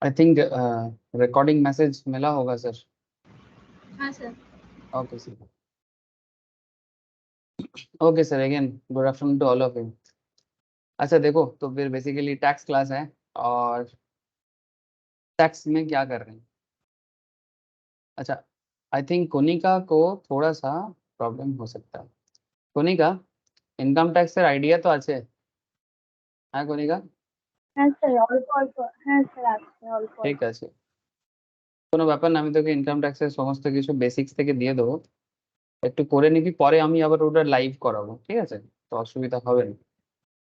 I think recording message मिला होगा sir. हाँ sir. Okay sir. Okay sir, again good afternoon to all of you. अच्छा देखो, तो फिर बेसिकली टैक्स क्लास है और टैक्स में क्या कर रहे हैं। अच्छा, आई थिंक कोनिका को थोड़ा सा प्रॉब्लम हो सकता है। कोनिका, इनकम ট্যাক্সের আইডিয়া তো আছে? হ্যাঁ কোনিকা, হ্যাঁ স্যার, অল্প অল্প। হ্যাঁ স্যার, আছে অল্প ঠিক অল্প। আছে, কোনো ব্যাপার না, আমি তোকে ইনকাম ট্যাক্সের সমস্ত কিছু বেসিক্স থেকে দিয়ে দেবো, একটু করে নিবি, পরে আমি আবার ওটা লাইভ করাবো, ঠিক আছে? তো অসুবিধা হবে না।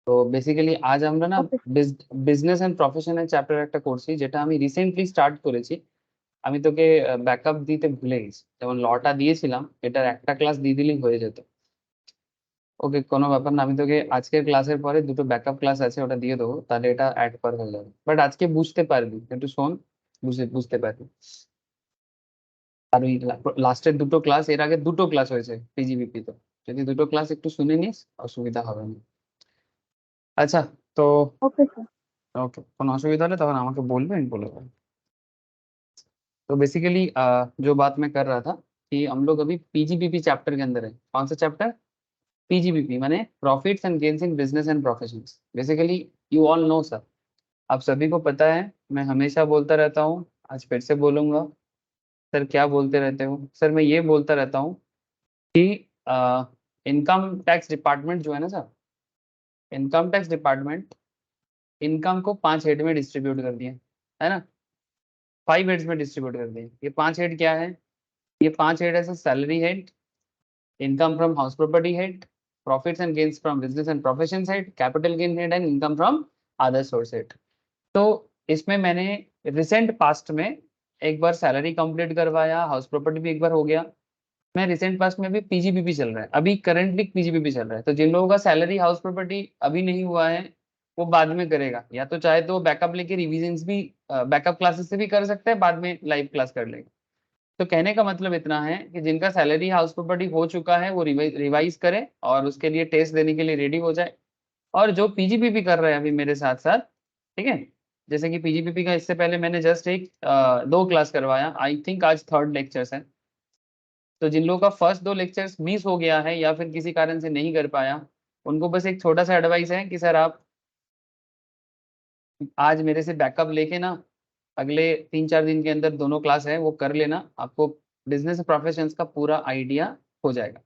তো বেসিক্যালি আজ আমরা না ওকে বিজনেস অ্যান্ড প্রফেশনের চ্যাপ্টার একটা করছি, যেটা আমি রিসেন্টলি স্টার্ট করেছি। আমি তোকে ব্যাকআপ দিতে ভুলে গেছি, যেমন লটা দিয়েছিলাম, এটার একটা ক্লাস দিয়ে দিলেই হয়ে যেত। ওকে, কোনো ব্যাপার না, আমি তোকে আজকের ক্লাসের পরে দুটো ব্যাকআপ ক্লাস আছে, ওটা দিয়ে দেবো, তাহলে এটা অ্যাড করা হয়ে যাবে। বাট আজকে বুঝতে পারবি, একটু শোন, বুঝতে পারবি। আর ওই লাস্টের দুটো ক্লাস, এর আগে দুটো ক্লাস হয়েছে পিজিবিপি তে, যদি দুটো ক্লাস একটু শুনে নিস অসুবিধা হবে না। আচ্ছা, তো ওকে স্যার। ओके, কোনো অসুবিধা হলে তখন আমাকে বলবে, আমি বলে দেবো। तो बेसिकली जो बात मैं कर रहा था कि हम लोग अभी पीजीबीपी चैप्टर के अंदर है। कौन सा चैप्टर? पीजीबीपी माने profits and gains in business and professions. Basically you all know sir, आप सभी को पता है, मैं हमेशा बोलता रहता हूँ, आज फिर से बोलूंगा। सर क्या बोलते रहते हो? सर मैं ये बोलता रहता हूँ कि इनकम टैक्स डिपार्टमेंट जो है ना sir, income tax department income को 5 हेड में डिस्ट्रीब्यूट कर दिया है ना, 5 हेड्स में डिस्ट्रीब्यूट कर दिए। ये 5 हेड क्या है? ये 5 हेड है sir, salary head, income from house property head, profits and gains from business and professions head, capital gain head and income from other source head. तो इसमें मैंने रिसेंट पास्ट में एक बार सैलरी कंप्लीट करवाया, हाउस प्रॉपर्टी भी एक बार हो गया। मैं रिसेंट पास्ट में भी पीजीबीपी चल रहा है, अभी करंटली पीजीबीपी चल रहा है। तो जिन लोगों का सैलरी हाउस प्रॉपर्टी अभी नहीं हुआ है, वो बाद में करेगा, या तो चाहे तो बैकअप लेके रिविजन्स भी बैकअप क्लासेस से भी कर सकते हैं, बाद में लाइव क्लास कर लेंगे। तो कहने का मतलब इतना है कि जिनका सैलरी हाउस प्रॉपर्टी हो चुका है वो रिवाइज करें और उसके लिए टेस्ट देने के लिए रेडी हो जाए। और जो पीजीबीपी कर रहे हैं अभी मेरे साथ साथ, ठीक है, जैसे कि पीजीबीपी का इससे पहले मैंने जस्ट एक 2 क्लास करवाया, आई थिंक आज 3rd लेक्चर्स है। तो जिन लोगों का फर्स्ट 2 लेक्चर्स मिस हो गया है या फिर किसी कारण से नहीं कर पाया, उनको बस एक छोटा सा एडवाइस है कि सर आप आज मेरे से बैकअप लेके ना अगले 3-4 दिन के अंदर दोनों क्लास है वो कर लेना, आपको बिजनेस प्रोफेशंस का पूरा आइडिया हो जाएगा।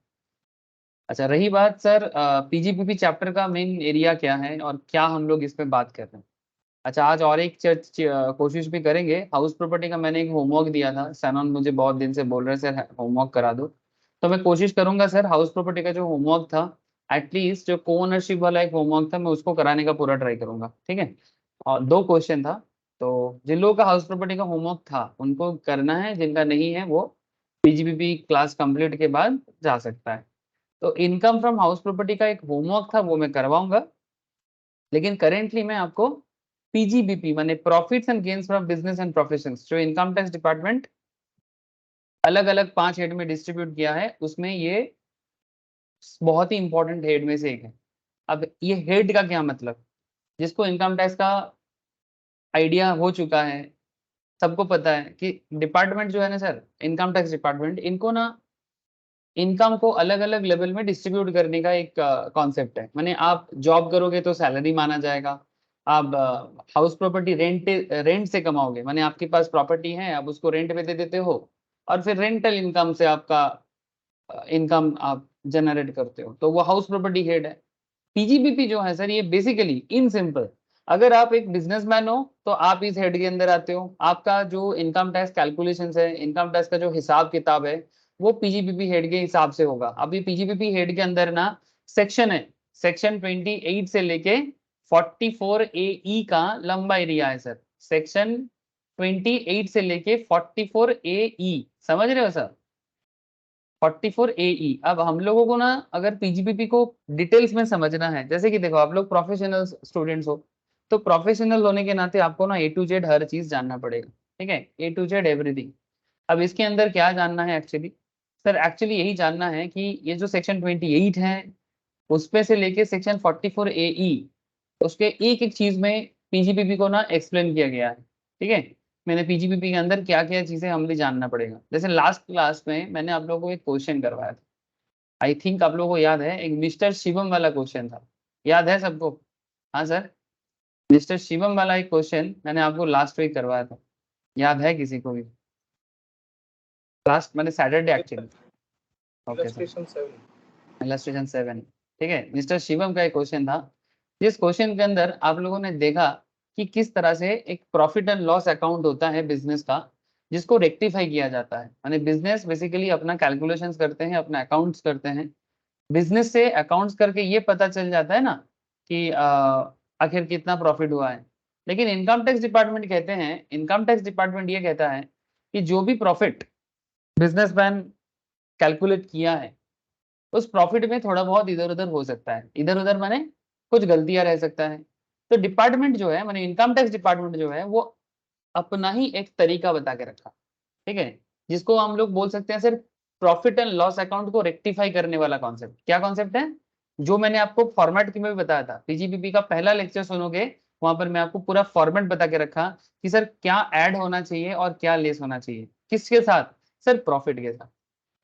अच्छा, रही बात सर पीजीपीपी चैप्टर का मेन एरिया क्या है और क्या हम लोग इस पे बात कर रहे हैं। अच्छा, आज और एक कोशिश भी करेंगे। हाउस प्रॉपर्टी का मैंने एक होमवर्क दिया था, सैनन मुझे बहुत दिन से बोल रहे सर होमवर्क करा दो, तो मैं कोशिश करूंगा सर हाउस प्रॉपर्टी का जो होमवर्क था, एटलीस्ट जो को ओनरशिप वाला एक होमवर्क था, मैं उसको कराने का पूरा ट्राई करूंगा, ठीक है? और 2 क्वेश्चन था, तो जिन लोगों का हाउस प्रॉपर्टी का होमवर्क था उनको करना है, जिनका नहीं है वो पीजीबीपी क्लास कंप्लीट के बाद जा सकता है। तो इनकम फ्रॉम हाउस प्रॉपर्टी का एक होमवर्क था वो मैं करवाऊंगा, लेकिन करेंटली मैं आपको पीजीबीपी माने profits and gains from business and professions, जो इनकम टैक्स डिपार्टमेंट अलग अलग 5 हेड में डिस्ट्रीब्यूट किया है, उसमें ये बहुत ही इंपॉर्टेंट हेड में से एक है। अब ये हेड का क्या मतलब, जिसको इनकम टैक्स का आइडिया हो चुका है, सबको पता है कि डिपार्टमेंट जो है ना सर, इनकम टैक्स डिपार्टमेंट, इनको ना इनकम को अलग अलग लेवल में डिस्ट्रीब्यूट करने का एक कॉन्सेप्ट है। माने आप जॉब करोगे तो सैलरी माना जाएगा, आप हाउस प्रॉपर्टी रेंट से कमाओगे, माने आपके पास प्रॉपर्टी है, आप उसको रेंट पे दे देते हो, और फिर रेंटल इनकम से आपका इनकम आप जनरेट करते हो, तो वो हाउस प्रॉपर्टी हेड है। पीजीबीपी जो है सर, ये बेसिकली इन सिंपल, अगर आप एक बिजनेसमैन हो तो आप इस हेड के अंदर आते हो, आपका जो इनकम टैक्स कैलकुलेशन है, इनकम टैक्स का जो हिसाब किताब है, वो पीजीबीपी हेड के हिसाब से होगा। अभी पीजीबीपी हेड के अंदर ना सेक्शन है, सेक्शन 28 से लेके 44 AE का लंबा एरिया है सर, सेक्शन 28 से लेके 44 AE, समझ रहे हो सर? 44 AE। अब हम लोगों को ना अगर पीजीबीपी को डिटेल्स में समझना है, जैसे कि देखो आप लोग प्रोफेशनल स्टूडेंट्स हो, तो प्रोफेशनल होने के नाते आपको ना A to Z हर चीज जानना पड़ेगा, ठीक है? A to Z everything. अब इसके अंदर क्या जानना है एक्चुअली सर, एक्चुअली यही जानना है कि ये जो सेक्शन 28 है उसपे से लेके सेक्शन 44 AE, उसके एक एक चीज में पीजीबीपी को ना एक्सप्लेन किया गया है, ठीक है? मैंने पीजीपीपी के अंदर क्या क्या चीजें हमें भी जानना पड़ेगा। जैसे लास्ट क्लास में मैंने आप लोगों को एक क्वेश्चन करवाया था, आई थिंक आप लोगों को याद है, एक मिस्टर शिवम वाला क्वेश्चन था, याद है सबको? हाँ सर, मिस्टर शिवम वाला एक क्वेश्चन मैंने आपको लास्ट वीक करवाया था, याद है किसी को भी? लास्ट मैंने Saturday actually. Okay sir, illustration 7, ठीक है। मिस्टर शिवम का एक क्वेश्चन था, जिस क्वेश्चन के अंदर आप लोगों ने देखा कि किस तरह से एक प्रॉफिट एंड लॉस अकाउंट होता है बिजनेस का, जिसको रेक्टिफाई किया जाता है। यानी बिजनेस बेसिकली अपना कैलकुलेशंस करते हैं, अपना अकाउंट्स करते हैं। बिजनेस से अकाउंट्स करके ये पता चल जाता है ना कि आखिर कितना प्रॉफिट हुआ है। लेकिन इनकम टैक्स डिपार्टमेंट कहते हैं, इनकम टैक्स डिपार्टमेंट ये कहता है कि जो भी प्रॉफिट बिजनेसमैन कैलकुलेट किया है, उस प्रॉफिट में थोड़ा बहुत इधर उधर हो सकता है। इधर उधर माने कुछ गलतियां रह सकता है। तो डिपार्टमेंट जो है, माने इनकम टैक्स डिपार्टमेंट जो है, वो अपना ही एक तरीका बता के रखा, ठीक है, जिसको हम लोग बोल सकते हैं sir profit and loss account को रेक्टिफाई करने वाला कॉन्सेप्ट। क्या कॉन्सेप्ट है? जो मैंने आपको फॉर्मेट में भी बताया था, पीजीपीपी का पहला लेक्चर सुनोगे, वहां पर मैं आपको पूरा फॉर्मेट बता के रखा कि सर क्या ऐड होना चाहिए और क्या लेस होना चाहिए, किसके साथ? सर प्रॉफिट के साथ।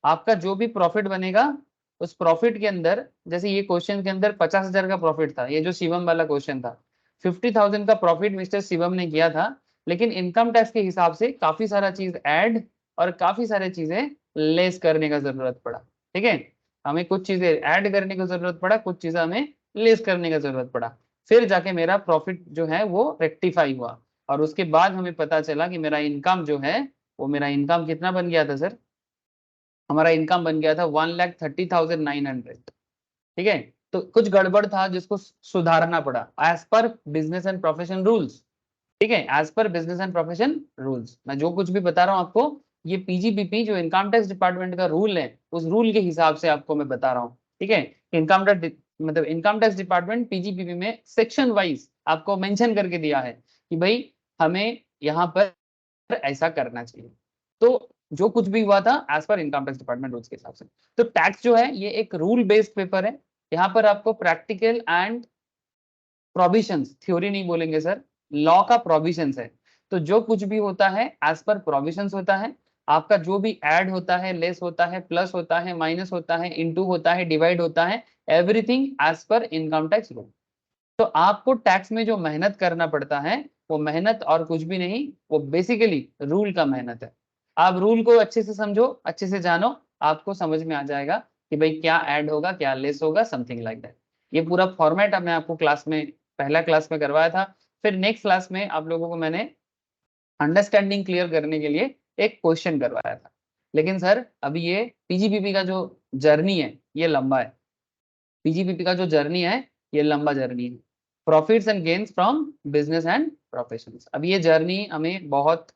आपका जो भी प्रॉफिट बनेगा, उस प्रॉफिट के अंदर, जैसे ये क्वेश्चन के अंदर 50,000 का प्रॉफिट था, ये जो शिवम वाला क्वेश्चन था, 50,000 का प्रॉफिट मिस्टर शिवम ने किया था। लेकिन इनकम टैक्स के हिसाब से काफी सारा चीज ऐड और काफी सारी चीजें लेस करने का जरूरत पड़ा, ठीक है। हमें कुछ चीजें ऐड करने की जरूरत पड़ा, कुछ चीजें हमें लेस करने का जरूरत पड़ा। फिर जाके मेरा प्रॉफिट जो है वो रेक्टिफाई हुआ, और उसके बाद हमें पता चला कि मेरा इनकम जो है, वो मेरा इनकम कितना बन गया था सर? हमारा इनकम बन गया था 1,30,900, ठीक है। तो कुछ गड़बड़ था जिसको सुधारना पड़ा as per business and profession rules, ठीक है, as per business and profession rules. मैं जो कुछ भी बता रहा हूँ आपको, ये पीजीपीपी जो इनकम टैक्स डिपार्टमेंट का रूल है, उस रूल के हिसाब से आपको मैं बता रहा हूँ, ठीक है। इनकम टैक्स मतलब इनकम टैक्स डिपार्टमेंट पीजीपीपी में सेक्शन वाइज आपको मेंशन करके दिया है कि भाई हमें यहाँ पर ऐसा करना चाहिए। तो जो कुछ भी हुआ था as per income tax department rules के हिसाब से। तो टैक्स जो है ये एक रूल बेस्ड पेपर है, यहाँ पर आपको प्रैक्टिकल एंड प्रोविजंस, थ्योरी नहीं बोलेंगे सर, लॉ का प्रोविजंस है। तो जो कुछ भी होता है एज पर प्रोविजंस होता है। आपका जो भी ऐड होता है, लेस होता है, प्लस होता है, माइनस होता है, इनटू होता है, डिवाइड होता है, everything as per income tax rule. तो आपको टैक्स में जो मेहनत करना पड़ता है, वो मेहनत और कुछ भी नहीं, वो बेसिकली रूल का मेहनत है। आप रूल को अच्छे से समझो, अच्छे से जानो, आपको समझ में आ जाएगा कि भाई क्या ऐड होगा, क्या लेस होगा, समथिंग लाइक दैट। ये पूरा फॉर्मेट अब मैं आपको क्लास में, पहला क्लास में करवाया था। फिर नेक्स्ट क्लास में आप लोगों को मैंने अंडरस्टैंडिंग क्लियर करने के लिए एक क्वेश्चन करवाया था। लेकिन सर अभी ये पीजीपीपी का जो जर्नी है ये लंबा है, पीजीपीपी का जो जर्नी है ये लंबा जर्नी है, profits and gains from business and professions. अब ये जर्नी हमें बहुत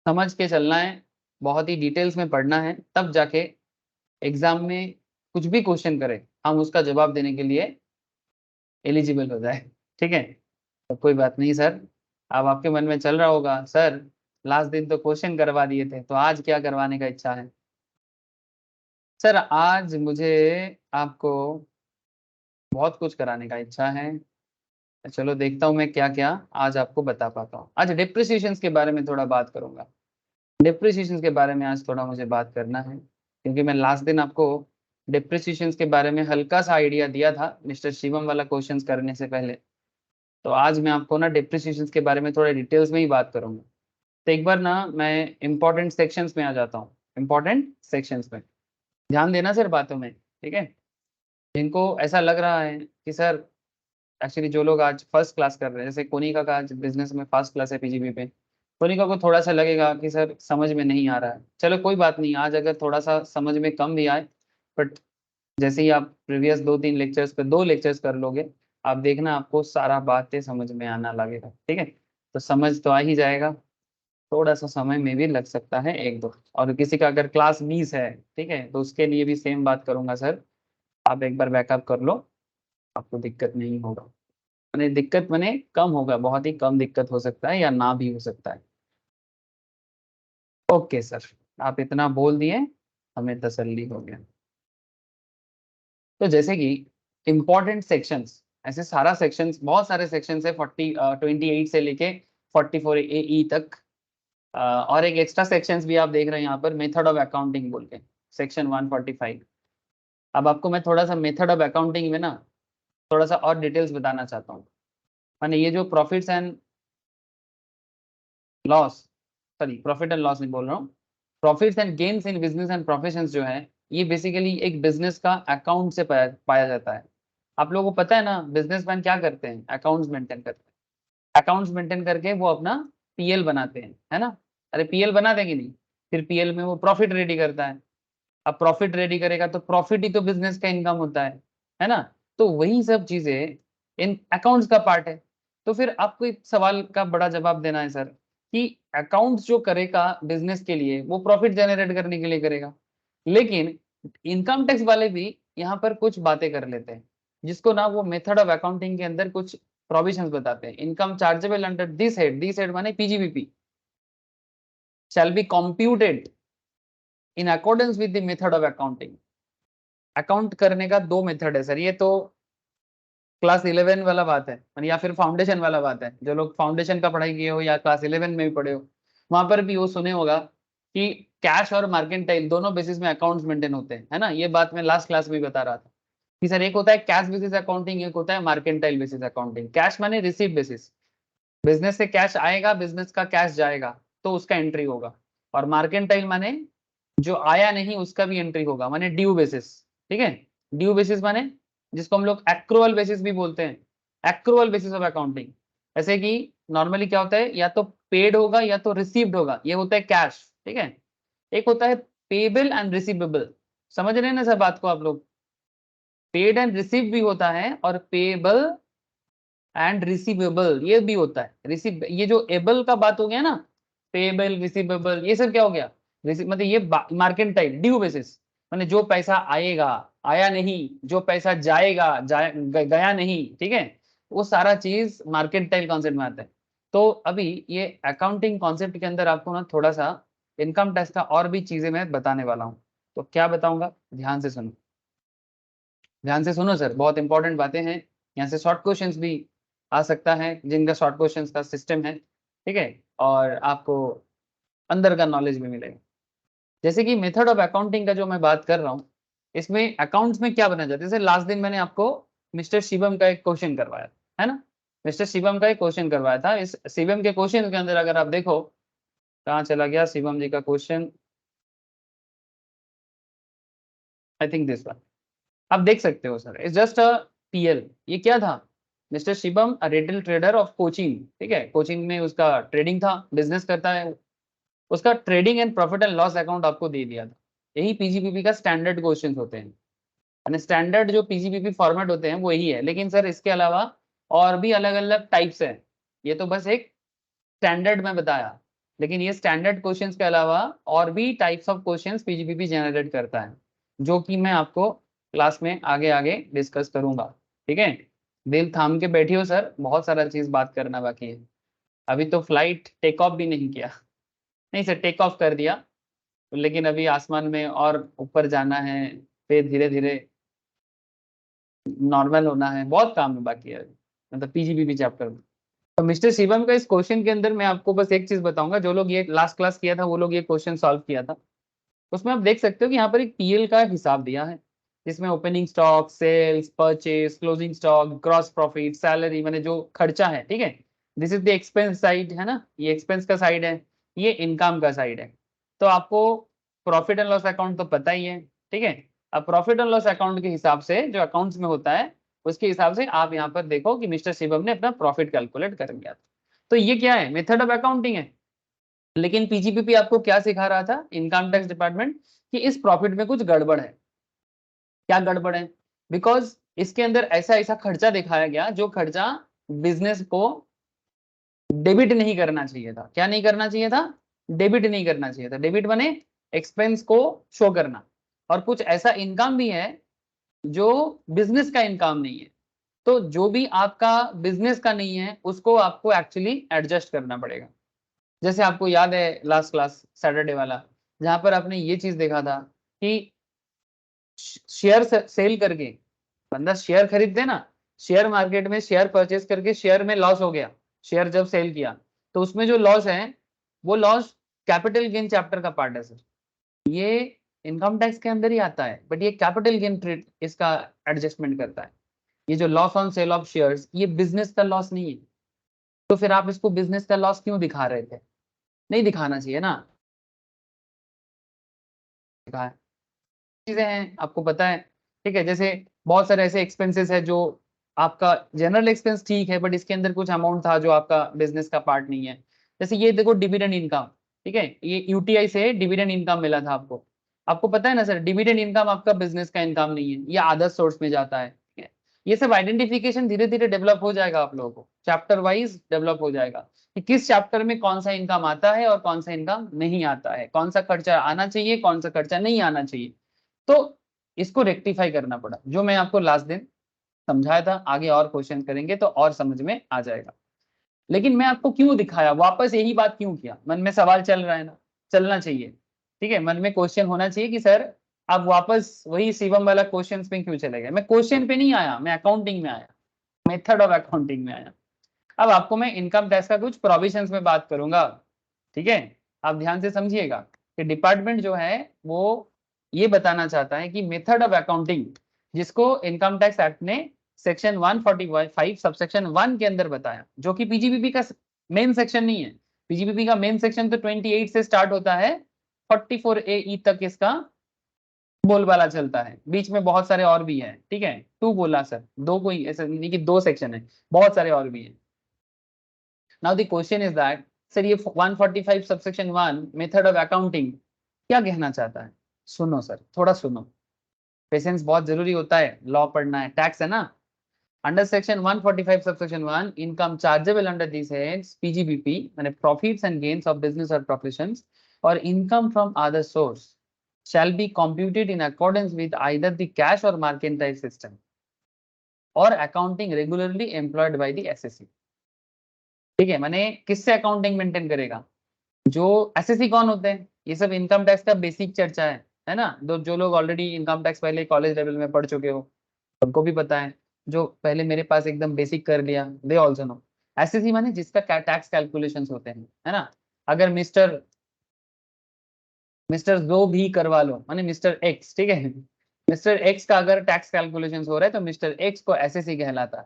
समझ के चलना है, बहुत ही डिटेल्स में पढ़ना है, तब जाके एग्जाम में कुछ भी क्वेश्चन करे हम उसका जवाब देने के लिए एलिजिबल हो जाए, ठीक है। तो कोई बात नहीं सर, अब आपके मन में चल रहा होगा सर लास्ट दिन तो क्वेश्चन करवा दिए थे, तो आज क्या करवाने का इच्छा है? सर आज मुझे आपको बहुत कुछ कराने का इच्छा है। चलो देखता हूँ मैं क्या क्या आज आपको बता पाता हूँ। आज डिप्रिसिएशन के बारे में थोड़ा बात करूंगा, डिप्रिसिएशन के बारे में आज थोड़ा मुझे बात करना है, क्योंकि मैं लास्ट दिन आपको डिप्रिसिएशन के बारे में हल्का सा आइडिया दिया था मिस्टर शिवम वाला क्वेश्चन करने से पहले। तो आज मैं आपको ना डिप्रिसिएशन के बारे में थोड़ा डिटेल्स में ही बात करूंगा। तो एक बार ना मैं इंपॉर्टेंट सेक्शंस में आ जाता हूँ, इंपॉर्टेंट सेक्शंस में ध्यान देना सर बातों में, ठीक है। जिनको ऐसा लग रहा है कि सर एक्चुअली जो लोग आज फर्स्ट क्लास कर रहे हैं, जैसे कोनिका का आज बिजनेस में फर्स्ट क्लास है पीजीबी पे, कोनिका को थोड़ा सा लगेगा कि सर समझ में नहीं आ रहा है। चलो कोई बात नहीं, आज अगर थोड़ा सा समझ में कम भी आए, बट जैसे ही आप प्रीवियस 2-3 लेक्चर्स पे 2 लेक्चर्स कर लोगे, आप देखना आपको सारा बातें समझ में आना लगेगा, ठीक है। तो समझ तो आ ही जाएगा, थोड़ा सा समय में भी लग सकता है 1-2। और किसी का अगर क्लास 20 है, ठीक है, तो उसके लिए भी सेम बात करूंगा सर, आप एक बार बैकअप कर लो, आपको दिक्कत नहीं होगा। मैंने दिक्कत मैंने कम होगा, बहुत ही कम दिक्कत हो सकता है या ना भी हो सकता है। ओके सर, आप इतना बोल दिए, हमें तसल्ली हो गया। तो जैसे कि इंपॉर्टेंट सेक्शंस, ऐसे सारा सेक्शंस, बहुत सारे सेक्शंस है, 28 से लेके 44 AE तक और एक एक्स्ट्रा सेक्शंस भी आप देख रहे हैं यहाँ पर, मेथड ऑफ अकाउंटिंग बोल के, सेक्शन 145। अब आपको मैं थोड़ा सा मेथड ऑफ अकाउंटिंग में ना थोड़ा सा और डिटेल्स बताना चाहता हूँ। मैंने ये जो profits and loss, sorry profit and loss नहीं बोल रहा हूँ, profits and gains in business and professions जो है, ये बेसिकली एक बिजनेस का अकाउंट से पाया जाता है। आप लोगों को पता है ना बिजनेसमैन क्या करते हैं, अकाउंट्स मेंटेन करते हैं। अकाउंट्स मेंटेन करके वो अपना पीएल बनाते हैं, है ना। अरे पीएल बना देंगे नहीं, फिर पीएल में वो प्रॉफिट रेडी करता है। अब प्रॉफिट रेडी करेगा तो प्रॉफिट ही तो बिजनेस का इनकम होता है ना। तो वही सब चीजें इन अकाउंट्स का पार्ट है। तो फिर आपको एक सवाल का बड़ा जवाब देना है सर, कि अकाउंट्स जो करेगा बिजनेस के लिए वो प्रॉफिट जनरेट करने के लिए करेगा, लेकिन इनकम टैक्स वाले भी यहाँ पर कुछ बातें कर लेते हैं, जिसको ना वो मेथड ऑफ अकाउंटिंग के अंदर कुछ प्रोविजंस बताते हैं। Income chargeable under this head माने PGBP shall be computed in accordance with the method of accounting. Account करने का दो मेथड है सर, ये तो क्लास 11 वाला बात है, या फिर फाउंडेशन वाला बात है। जो लोग फाउंडेशन का पढ़ाई किए हो या क्लास 11 में भी पढ़े हो, वहां पर भी वो सुने होगा कि कैश और मार्केंटाइल दोनों बेसिस में अकाउंट्स मेंटेन होते हैं, है ना। ये बात मैं लास्ट क्लास में बता रहा था कि सर एक होता है कैश बेसिस अकाउंटिंग, एक होता है मार्केंटाइल बेसिस अकाउंटिंग। कैश माने रिसीव बेसिस, बिजनेस से कैश आएगा, बिजनेस का कैश जाएगा तो उसका एंट्री होगा। और मार्केंटाइल माने जो आया नहीं उसका भी एंट्री होगा, माने ड्यू बेसिस। ठीक है, ड्यू बेसिस माने जिसको हम लोग एक्रुअल बेसिस भी बोलते हैं, एक्रुअल बेसिस ऑफ अकाउंटिंग। ऐसे कि नॉर्मली क्या होता है, या तो पेड होगा या तो रिसीव्ड होगा, ये होता है कैश। ठीक है, एक होता है पेबल एंड रिसीवेबल। समझ रहे हैं ना सर बात को आप लोग, पेड एंड रिसीव भी होता है और पेबल एंड रिसीवेबल ये भी होता है। रिसीव, ये जो एबल का बात हो गया ना, पेबल रिसीवेबल ये सब क्या हो गया, मतलब ये मार्केंटाइल ड्यू बेसिस, माने जो पैसा आएगा, आया नहीं, जो पैसा जाएगा, गया नहीं। ठीक है, वो सारा चीज मार्केंटाइल कॉन्सेप्ट में आता है। तो अभी ये अकाउंटिंग कॉन्सेप्ट के अंदर आपको ना थोड़ा सा इनकम टैक्स का और भी चीजें मैं बताने वाला हूँ। तो क्या बताऊंगा, ध्यान से सुनो, ध्यान से सुनो सर, बहुत इंपॉर्टेंट बातें हैं। यहाँ से शॉर्ट क्वेश्चंस भी आ सकता है, जिनका शॉर्ट क्वेश्चंस का सिस्टम है। ठीक है, और आपको अंदर का नॉलेज भी मिलेगा। जैसे कि मेथड ऑफ अकाउंटिंग का जो मैं बात कर रहा हूँ, इसमें अकाउंट्स में क्या बना जाता है। जैसे लास्ट दिन मैंने आपको मिस्टर शिवम का एक क्वेश्चन करवाया है ना, मिस्टर शिवम का एक क्वेश्चन करवाया था। इस शिवम के क्वेश्चन के अंदर अगर आप देखो, कहाँ चला गया शिवम जी का question, I think this one, आप देख सकते हो sir, it's just a PL. ये क्या था, mister Shivam a retail trader of coaching. ठीक है, कोचिंग में उसका ट्रेडिंग था, बिजनेस करता है। उसका trading and profit and loss account आपको दे दिया था। यही पीजीपीपी का स्टैंडर्ड क्वेश्चन होते हैं, यानी स्टैंडर्ड जो पीजीपीपी फॉर्मेट होते हैं वो यही है। लेकिन सर इसके अलावा और भी अलग अलग टाइप्स है, ये तो बस एक स्टैंडर्ड में बताया। लेकिन ये स्टैंडर्ड क्वेश्चंस के अलावा और भी types of questions PGPP generate करता है, जो कि मैं आपको क्लास में आगे आगे डिस्कस करूंगा। ठीक है, दिल थाम के बैठियो सर, बहुत सारा चीज बात करना बाकी है। अभी तो फ्लाइट टेक ऑफ भी नहीं किया, नहीं सर टेक ऑफ कर दिया, लेकिन अभी आसमान में और ऊपर जाना है, फिर धीरे धीरे नॉर्मल होना है, बहुत काम है बाकी है, मतलब पीजीपीपी चैप्टर में। तो मिस्टर शिवम का इस क्वेश्चन के अंदर मैं आपको बस एक चीज बताऊंगा, जो लोग ये लास्ट क्लास किया था वो लोग ये क्वेश्चन सॉल्व किया था, उसमें आप देख सकते हो कि यहाँ पर एक पीएल का हिसाब दिया है, जिसमें opening stock, sales, purchase, closing stock, gross profit, salary, मैंने जो खर्चा है। ठीक है, this is the expense side, है ना, ये एक्सपेंस का साइड है, ये इनकम का साइड है। तो आपको प्रॉफिट एंड लॉस अकाउंट तो पता ही है। ठीक है, अब प्रॉफिट एंड लॉस अकाउंट के हिसाब से जो अकाउंट्स में होता है, उसके हिसाब से आप यहाँ पर देखो कि मिस्टर शिवम ने अपना प्रॉफिट कैलकुलेट कर लिया था। तो ये क्या है, मेथड ऑफ अकाउंटिंग है। लेकिन पीजीपीपी आपको क्या सिखा रहा था, इनकम टैक्स डिपार्टमेंट, कि इस प्रॉफिट में कुछ गड़बड़ है। क्या गड़बड़ है, बिकॉज इसके अंदर ऐसा ऐसा खर्चा दिखाया गया जो खर्चा बिजनेस को डेबिट नहीं करना चाहिए था। क्या नहीं करना चाहिए था, डेबिट नहीं करना चाहिए था। डेबिट बने एक्सपेंस को शो करना, और कुछ ऐसा इनकम भी है जो बिजनेस का इनकम नहीं है। तो जो भी आपका बिजनेस का नहीं है उसको आपको एक्चुअली एडजस्ट करना पड़ेगा। जैसे आपको याद है लास्ट क्लास सैटरडे वाला, जहां पर आपने ये चीज देखा था कि शेयर सेल करके बंदा शेयर खरीदते ना, शेयर मार्केट में शेयर परचेज करके शेयर में लॉस हो गया, शेयर जब सेल किया तो उसमें जो लॉस है वो लॉस कैपिटल गेन चैप्टर का पार्ट है सर, ये इनकम टैक्स के अंदर ही आता है, बट ये कैपिटल गेन ट्रेड इसका एडजस्टमेंट करता है। ये जो loss on sale of shares, ये बिजनेस का लॉस नहीं है, तो फिर आप इसको बिजनेस का लॉस क्यों दिखा रहे थे? नहीं दिखाना चाहिए ना। दिखाया चीजें हैं, आपको पता है, ठीक है। जैसे बहुत सारे ऐसे एक्सपेंसेस है जो आपका जनरल एक्सपेंस ठीक है, बट इसके अंदर कुछ अमाउंट था जो आपका बिजनेस का पार्ट नहीं है। जैसे ये देखो डिविडेंड इनकम, ठीक है, ये यूटीआई से डिविडेंड इनकम मिला था आपको। आपको पता है ना सर, डिविडेंड इनकम आपका बिजनेस का इनकम नहीं है, ये अदर सोर्स में जाता है, ठीक है। ये सब आइडेंटिफिकेशन धीरे धीरे डेवलप हो जाएगा, आप लोगों को चैप्टर वाइज डेवलप हो जाएगा कि किस चैप्टर में कौन सा इनकम आता है और कौन सा इनकम नहीं आता है, कौन सा खर्चा आना चाहिए, कौन सा खर्चा नहीं आना चाहिए। तो इसको रेक्टिफाई करना पड़ा, जो मैं आपको लास्ट दिन समझाया था। आगे और क्वेश्चन करेंगे तो और समझ में आ जाएगा। लेकिन मैं आपको क्यों दिखाया, वापस यही बात क्यों किया, मन में सवाल चल रहा है ना, चलना चाहिए, ठीक है। मन में क्वेश्चन होना चाहिए कि सर आप वापस वही शिवम वाला क्वेश्चन पे क्यों चले गए। मैं क्वेश्चन पे नहीं आया, मैं अकाउंटिंग में आया, मेथड ऑफ अकाउंटिंग में आया। अब आपको मैं इनकम टैक्स का कुछ प्रोविजंस में बात करूंगा, ठीक है। आप ध्यान से समझिएगा कि डिपार्टमेंट जो है वो ये बताना चाहता है कि मेथड ऑफ अकाउंटिंग, जिसको इनकम टैक्स एक्ट ने सेक्शन 145 सबसेक्शन 1 के अंदर बताया, जो कि पीजीबीपी का मेन सेक्शन नहीं है। पीजीबीपी का मेन सेक्शन तो 28 से स्टार्ट होता है, 44 ए तक इसका बोलबाला चलता है, बीच में बहुत सारे और भी हैं, ठीक है। टू बोला सर, दो कोई ऐसा नहीं कि दो सेक्शन है, बहुत सारे और भी हैं। Now the question is that sir ये 145 सबसेक्शन 1 मेथड ऑफ अकाउंटिंग क्या कहना चाहता है। सुनो सर, थोड़ा सुनो, पेशेंस बहुत जरूरी होता है, लॉ पढ़ना है, टैक्स है ना। Under section 145 subsection 1 income chargeable under this heads PGBP माने profits and gains of business और प्रोफेशंस और income from other source shall be computed in accordance with either the cash or mercantile system or accounting regularly employed by the SSC। ठीक है, माने किससे accounting maintain करेगा, जो SSC कौन होते हैं, ये सब इनकम टैक्स का बेसिक चर्चा है ना। जो लोग ऑलरेडी इनकम टैक्स पहले कॉलेज लेवल में पढ़ चुके हो उनको भी पता है, जो पहले मेरे पास एकदम बेसिक कर लिया दे ऑल्सो नो। एसएससी माने जिसका टैक्स कैलकुलेशंस होते हैं, है ना। अगर मिस्टर मिस्टर जो भी करवा लो माने मिस्टर एक्स, ठीक है, मिस्टर एक्स का अगर टैक्स कैलकुलेशंस हो रहा है तो मिस्टर एक्स को एसएससी कहलाता है,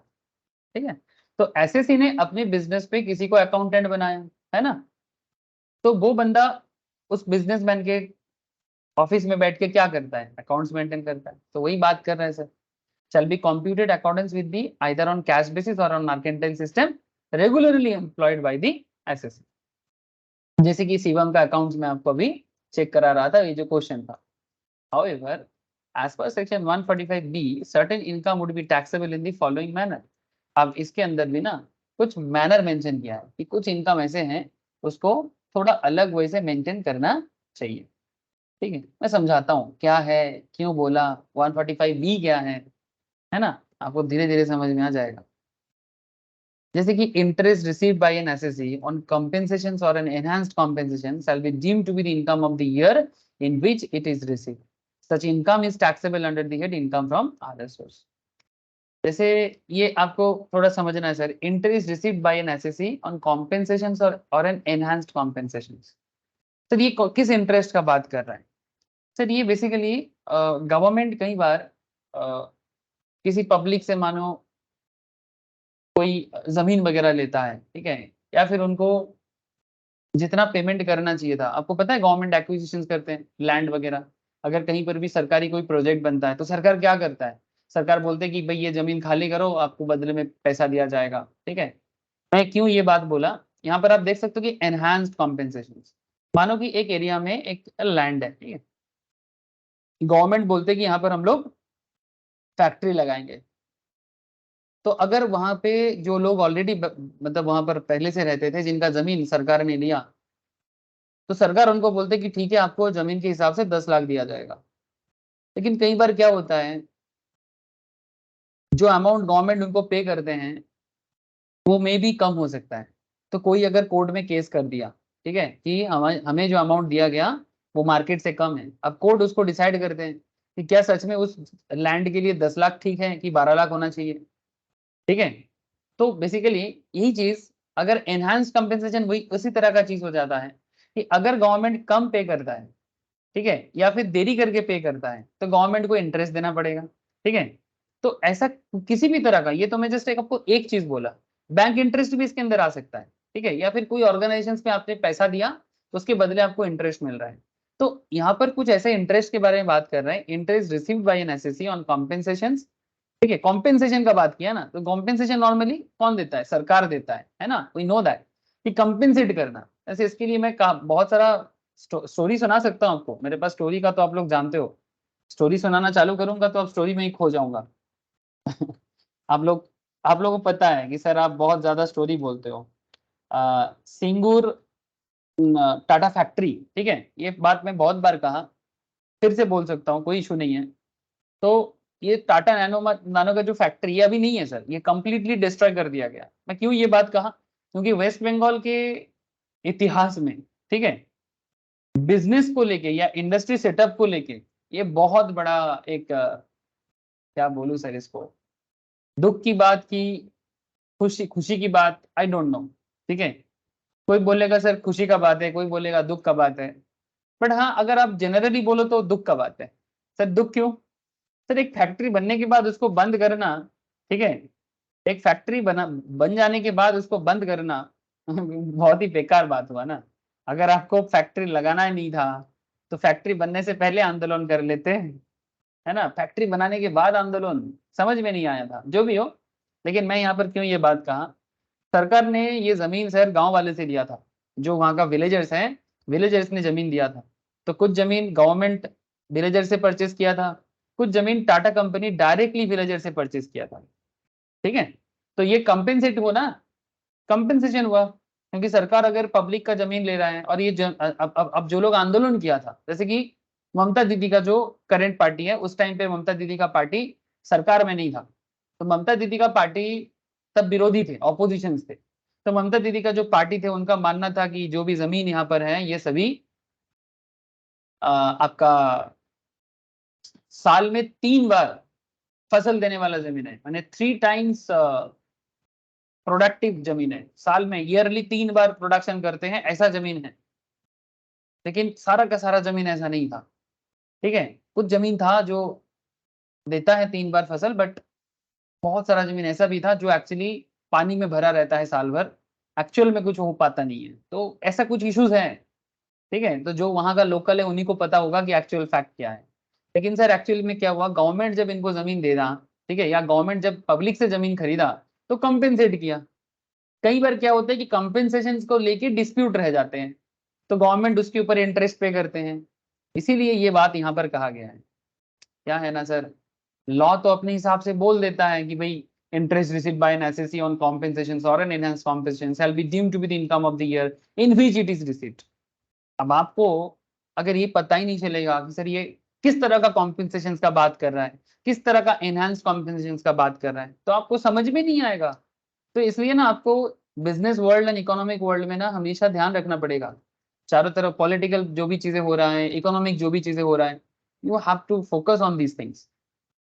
ठीक है। तो एसएससी ने अपने बिजनेस पे किसी को अकाउंटेंट बनाया, है ना। तो वो बंदा उस बिजनेसमैन के ऑफिस में बैठ के क्या करता है, अकाउंट्स मेंटेन करता है। तो वही बात कर रहे हैं sir, shall be computed accordance with the either on cash basis or on mercantile system regularly employed by the SSC। जैसे कि शिवम का अकाउंट्स में आपको अभी चेक करा रहा था, ये जो क्वेश्चन था। However, as per section 145B, certain income would be taxable in the following manner। अब इसके अंदर भी ना कुछ मैनर मेंशन किया है कि कुछ इनकम ऐसे हैं उसको थोड़ा अलग वे से मेंटेन करना चाहिए, ठीक है। मैं समझाता हूँ क्या है, क्यों बोला, 145B क्या है ना, आपको धीरे धीरे समझ में आ जाएगा। जैसे कि interest received by an assessee on compensations और an enhanced compensation shall be deemed to be the income of the year in which it is received. Such income is taxable under the head income from other source. जैसे ये आपको थोड़ा समझना है sir, interest received by an assessee on compensations और an enhanced कंपेंसेशंस। Sir ये किस interest का बात कर रहा है। सर ये बेसिकली गवर्नमेंट कई बार किसी पब्लिक से मानो कोई जमीन वगैरह लेता है, ठीक है, या फिर उनको जितना पेमेंट करना चाहिए था। आपको पता है गवर्नमेंट एक्विजिशन करते हैं लैंड वगैरह, अगर कहीं पर भी सरकारी कोई प्रोजेक्ट बनता है तो सरकार क्या करता है, सरकार बोलते है कि भाई ये जमीन खाली करो, आपको बदले में पैसा दिया जाएगा, ठीक है। मैं क्यों ये बात बोला, यहाँ पर आप देख सकते हो कि एनहांस्ड कॉम्पेंसेशन। मानो कि एक एरिया में एक लैंड है, ठीक है, गवर्नमेंट बोलते कि यहाँ पर हम लोग फैक्ट्री लगाएंगे। तो अगर वहां पे जो लोग ऑलरेडी मतलब वहां पर पहले से रहते थे, जिनका जमीन सरकार ने लिया, तो सरकार उनको बोलते कि ठीक है आपको जमीन के हिसाब से 10 लाख दिया जाएगा। लेकिन कई बार क्या होता है, जो अमाउंट गवर्नमेंट उनको पे करते हैं वो मे भी कम हो सकता है। तो कोई अगर कोर्ट में केस कर दिया, ठीक है, कि हमें जो अमाउंट दिया गया वो मार्केट से कम है, अब कोर्ट उसको डिसाइड करते हैं कि क्या सच में उस लैंड के लिए 10 लाख ठीक है कि 12 लाख होना चाहिए, ठीक है। तो बेसिकली यही चीज अगर एनहांस कंपेंसेशन वही उसी तरह का चीज हो जाता है कि अगर गवर्नमेंट कम पे करता है, ठीक है, या फिर देरी करके पे करता है, तो गवर्नमेंट को इंटरेस्ट देना पड़ेगा, ठीक है। तो ऐसा किसी भी तरह का, ये तो मैं जस्ट एक आपको एक चीज बोला, बैंक इंटरेस्ट भी इसके अंदर आ सकता है, ठीक है, या फिर कोई ऑर्गेनाइजेशन पे आपने पैसा दिया तो उसके बदले आपको इंटरेस्ट मिल रहा है। तो यहाँ पर कुछ ऐसे इंटरेस्ट के बारे में बात कर रहे हैं, interest received by an assessee on compensation, ठीक है। कॉम्पेंसेशन का बात किया ना, तो कॉम्पेंसेशन नॉर्मली कौन देता है, सरकार देता है ना, वी नो दैट, कि कंपेंसेट करना। ऐसे इसके लिए मैं बहुत सारा स्टोरी सुना सकता हूँ आपको, मेरे पास स्टोरी का तो आप लोग जानते हो, स्टोरी सुनाना चालू करूंगा तो आप स्टोरी में ही खो जाऊंगा। आप लोगों को पता है कि सर आप बहुत ज्यादा स्टोरी बोलते हो। सिंगूर टाटा फैक्ट्री, ठीक है, ये बात मैं बहुत बार कहा, फिर से बोल सकता हूँ, कोई इशू नहीं है। तो ये टाटा नानो का जो फैक्ट्री है अभी नहीं है सर, ये कंप्लीटली डिस्ट्रॉय कर दिया गया। मैं क्यों ये बात कहा, क्योंकि वेस्ट बंगाल के इतिहास में, ठीक है, बिजनेस को लेके या इंडस्ट्री सेटअप को लेके ये बहुत बड़ा एक क्या बोलूं सर इसको, दुख की बात की, खुशी खुशी की बात, आई डोंट नो, ठीक है। कोई बोलेगा सर खुशी का बात है, कोई बोलेगा दुख का बात है, बट हाँ अगर आप जनरली बोलो तो दुख का बात है। सर दुख क्यों, सर एक फैक्ट्री बनने के बाद उसको बंद करना, ठीक है, एक फैक्ट्री बन जाने के बाद उसको बंद करना बहुत ही बेकार बात हुआ ना। अगर आपको फैक्ट्री लगाना ही नहीं था तो फैक्ट्री बनने से पहले आंदोलन कर लेते, है ना, फैक्ट्री बनाने के बाद आंदोलन समझ में नहीं आया था, जो भी हो। लेकिन मैं यहाँ पर क्यों ये बात कहा, सरकार ने ये जमीन शहर गांव वाले से लिया था, जो वहां का विलेजर्स हैं, विलेजर्स ने जमीन दिया था। तो कुछ जमीन गवर्नमेंट विलेजर से परचेज किया था, कुछ जमीन टाटा कंपनी डायरेक्टली विलेजर से परचेज किया था, ठीक है। तो ये कंपेंसेट हुआ ना, कंपेंसेशन हुआ, क्योंकि सरकार अगर पब्लिक का जमीन ले रहा है, और ये अब जो लोग आंदोलन किया था, जैसे कि ममता दीदी का जो करंट पार्टी है, उस टाइम पे ममता दीदी का पार्टी सरकार में नहीं था, तो ममता दीदी का पार्टी तब विरोधी थे, ऑपोजिशन थे। तो ममता दीदी का जो पार्टी थे उनका मानना था कि जो भी जमीन यहाँ पर है ये सभी आपका साल में 3 बार फसल देने वाला जमीन है, माने 3 टाइम्स प्रोडक्टिव जमीन है, साल में ईयरली 3 बार प्रोडक्शन करते हैं, ऐसा जमीन है। लेकिन सारा का सारा जमीन ऐसा नहीं था, ठीक है, कुछ जमीन था जो देता है 3 बार फसल, बट बहुत सारा जमीन ऐसा भी था जो एक्चुअली पानी में भरा रहता है साल भर, एक्चुअल में कुछ हो पाता नहीं है। तो ऐसा कुछ इश्यूज हैं, ठीक है, तो जो वहां का लोकल है उन्हीं को पता होगा कि एक्चुअल फैक्ट क्या है। लेकिन सर एक्चुअल में क्या हुआ, गवर्नमेंट जब इनको जमीन दे रहा, ठीक है, या गवर्नमेंट जब पब्लिक से जमीन खरीदा तो कंपेंसेट किया। कई बार क्या होता है कि कंपेंसेशन को लेके डिस्प्यूट रह जाते हैं, तो गवर्नमेंट उसके ऊपर इंटरेस्ट पे करते हैं, इसीलिए ये बात यहाँ पर कहा गया है। क्या है ना सर, लॉ तो अपने हिसाब से बोल देता है कि भाई interest received by an assessee on compensation और an enhanced compensation shall be deemed to be the income of the year in which it is received. अब आपको अगर ये पता ही नहीं चलेगा कि सर ये किस तरह का कॉम्पेंसेशन का बात कर रहा है, किस तरह का एनहांस्ड कॉम्पेंसेशन का बात कर रहा है, तो आपको समझ में नहीं आएगा। तो इसलिए ना आपको business world and economic world में ना हमेशा ध्यान रखना पड़ेगा, चारों तरफ पॉलिटिकल जो भी चीजें हो रहा है, इकोनॉमिक जो भी चीजें हो रहा है, you have to focus on these things,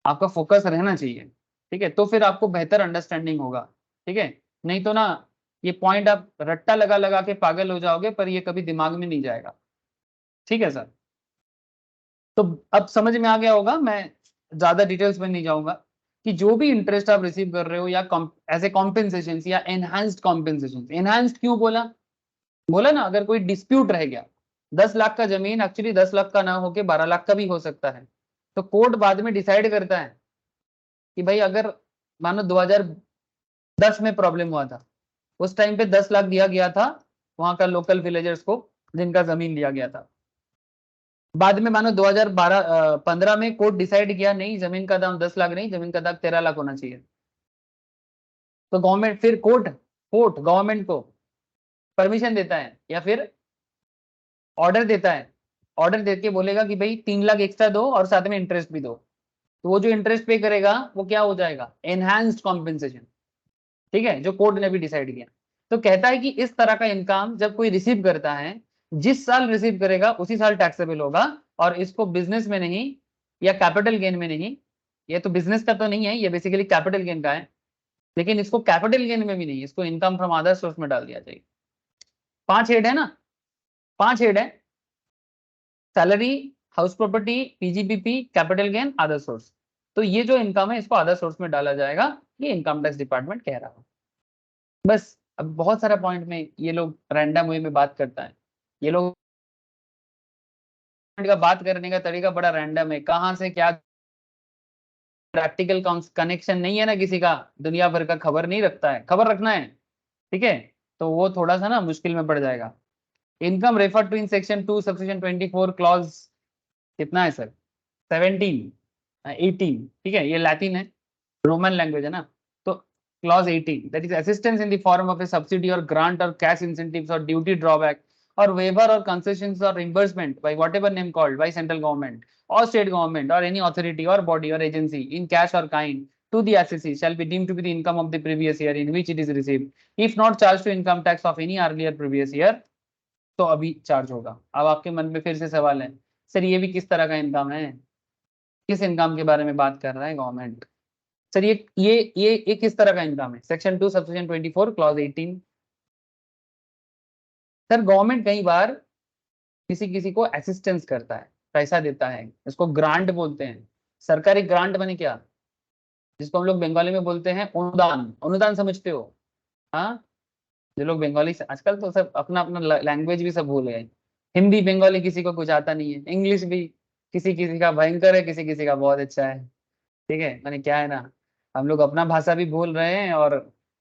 आपका फोकस रहना चाहिए, ठीक है, तो फिर आपको बेहतर अंडरस्टैंडिंग होगा, ठीक है। नहीं तो ना ये पॉइंट आप रट्टा लगा लगा के पागल हो जाओगे, पर ये कभी दिमाग में नहीं जाएगा, ठीक है सर। तो अब समझ में आ गया होगा, मैं ज्यादा डिटेल्स में नहीं जाऊंगा, कि जो भी इंटरेस्ट आप रिसीव कर रहे हो या एज ए कॉम्पेंसेशन या एनहांस्ड कॉम्पेंसेशन, एनहांस्ड क्यों बोला, बोला ना अगर कोई डिस्प्यूट रह गया, 10 लाख का जमीन एक्चुअली 10 लाख का ना होके 12 लाख का भी हो सकता है, तो कोर्ट बाद में डिसाइड करता है कि भाई अगर मानो 2010 में प्रॉब्लम हुआ था, उस टाइम पे 10 लाख दिया गया था वहां का लोकल विलेजर्स को जिनका जमीन लिया गया था, बाद में मानो 2015 में कोर्ट डिसाइड किया नहीं जमीन का दाम 10 लाख नहीं, जमीन का दाम 13 लाख होना चाहिए, तो गवर्नमेंट फिर कोर्ट गवर्नमेंट को परमिशन देता है या फिर ऑर्डर देता है, ऑर्डर देके बोलेगा कि भाई 3 लाख एक्स्ट्रा दो और साथ में इंटरेस्ट भी दो, तो वो जो इंटरेस्ट पे करेगा वो क्या हो जाएगा, एनहांस्ड कॉम्पेंसेशन, ठीक है, जो कोर्ट ने भी डिसाइड किया। तो कहता है कि इस तरह का इनकम जब कोई रिसीव करता है, जिस साल रिसीव करेगा उसी साल टैक्सेबल होगा, और इसको बिजनेस में नहीं या कैपिटल गेन में नहीं, ये तो बिजनेस का तो नहीं है, ये बेसिकली कैपिटल गेन का है, लेकिन इसको कैपिटल गेन में भी नहीं, इसको इनकम फ्रॉम अदर सोर्स में डाल दिया जाएगा। 5 हेड है ना, 5 हेड है, salary, house property, PGBP, capital gain, other source. तो ये जो इनकम है इसको अदर सोर्स में डाला जाएगा, ये इनकम टैक्स डिपार्टमेंट कह रहा है। बस अब बहुत सारा पॉइंट में ये लोग रैंडम वे में बात करता है, ये लोग का बात करने का तरीका बड़ा रैंडम है, कहाँ से क्या प्रैक्टिकल कनेक्शन नहीं है ना किसी का, दुनिया भर का खबर नहीं रखता है, खबर रखना है, ठीक है, तो वो थोड़ा सा ना मुश्किल में पड़ जाएगा। Income refer to in section 2 subsection 24 clause कितना है सर, 17 18, ठीक है, ये लैटिन है, रोमन लैंग्वेज है ना, तो clause 18 that is assistance in the form of a subsidy और ग्रांट और कैश इंसेंटिव्स और ड्यूटी ड्रॉबैक और वेवर और कंसेशंस और reimbursement by whatever name called by central government or state government or any authority or body or agency in cash or kind to the assessee shall be deemed to be the income of the previous year in which it is received if not charged to income tax of any earlier previous year, तो अभी charge होगा। अब आपके मन में फिर से सवाल है, सर ये भी किस तरह का इनकम है, किस इनकम के बारे में बात कर रहा है गवर्नमेंट, सर ये किस तरह का इनकम है, section 2 subsection 24 clause 18। Sir government कई बार किसी किसी को असिस्टेंस करता है, पैसा देता है, इसको ग्रांट बोलते हैं। सरकारी ग्रांट माने क्या, जिसको हम लोग बंगाली में बोलते हैं अनुदान, अनुदान समझते हो, हाँ, जो लोग बंगाली आजकल तो सब अपना अपना लैंग्वेज भी सब भूल गए, हिंदी बंगाली किसी को कुछ आता नहीं है, इंग्लिश भी किसी किसी का भयंकर है, किसी किसी का बहुत अच्छा है, ठीक है, माने क्या है ना, हम लोग अपना भाषा भी भूल रहे हैं और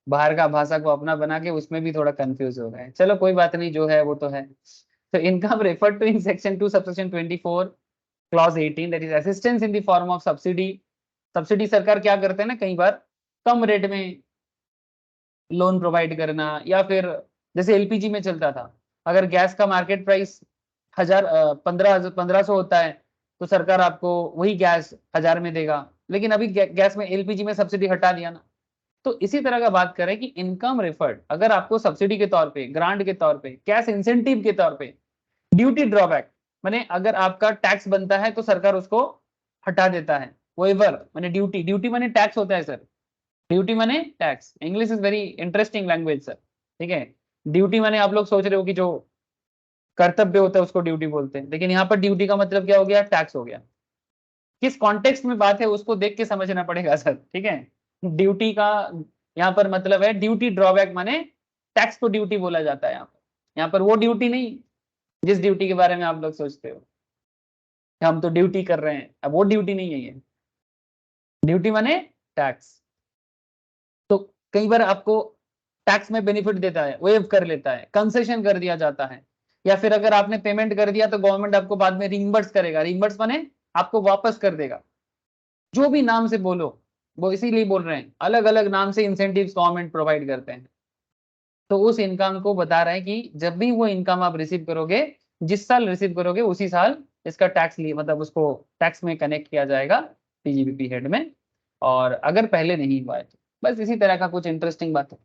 बाहर का भाषा को अपना बना के उसमें भी थोड़ा कंफ्यूज हो गए हैं। चलो कोई बात नहीं, जो है वो तो है। तो income refer to in section 2 subsection 24 clause 18 that is assistance in the form of subsidy. Subsidy सरकार क्या करते हैं ना, कई बार कम रेट में लोन प्रोवाइड करना, या फिर जैसे एलपीजी में चलता था, अगर गैस का मार्केट प्राइस 1500 होता है तो सरकार आपको वही गैस 1000 में देगा, लेकिन अभी गैस में एलपीजी में सब्सिडी हटा दिया ना। तो इसी तरह का बात करें कि इनकम रेफर्ड अगर आपको सब्सिडी के तौर पे, ग्रांट के तौर पे, कैश इंसेंटिव के तौर पे, ड्यूटी ड्रॉबैक माने अगर आपका टैक्स बनता है तो सरकार उसको हटा देता है, वेवर माने ड्यूटी, ड्यूटी माने टैक्स होता है सर, ड्यूटी माने tax, English is very interesting language sir, ठीक है, ड्यूटी माने आप लोग सोच रहे हो कि जो कर्तव्य होता है उसको ड्यूटी बोलते हैं, लेकिन यहाँ पर ड्यूटी का मतलब क्या हो गया, टैक्स हो गया। किस कॉन्टेक्स्ट में बात है उसको देख के समझना पड़ेगा सर, ठीक है, ड्यूटी का यहाँ पर मतलब है ड्यूटी ड्रॉबैक माने टैक्स को ड्यूटी बोला जाता है यहाँ पर वो ड्यूटी नहीं जिस ड्यूटी के बारे में आप लोग सोचते हो हम तो ड्यूटी कर रहे हैं, अब वो ड्यूटी नहीं है, ये ड्यूटी माने टैक्स। तो कई बार आपको टैक्स में बेनिफिट देता है, वेव कर लेता है, कंसेशन कर दिया जाता है, या फिर अगर आपने पेमेंट कर दिया तो गवर्नमेंट आपको बाद में रिम्बर्स करेगा, रिम्बर्स माने आपको वापस कर देगा, जो भी नाम से बोलो, वो इसीलिए बोल रहे हैं अलग अलग नाम से इंसेंटिव्स गवर्नमेंट प्रोवाइड करते हैं। तो उस इनकम को बता रहा है कि जब भी वो इनकम आप रिसीव करोगे, जिस साल रिसीव करोगे उसी साल इसका टैक्स लिए, मतलब उसको टैक्स में कनेक्ट किया जाएगा पीजीबीपी हेड में, और अगर पहले नहीं हुआ है तो बस इसी तरह का कुछ इंटरेस्टिंग बात है।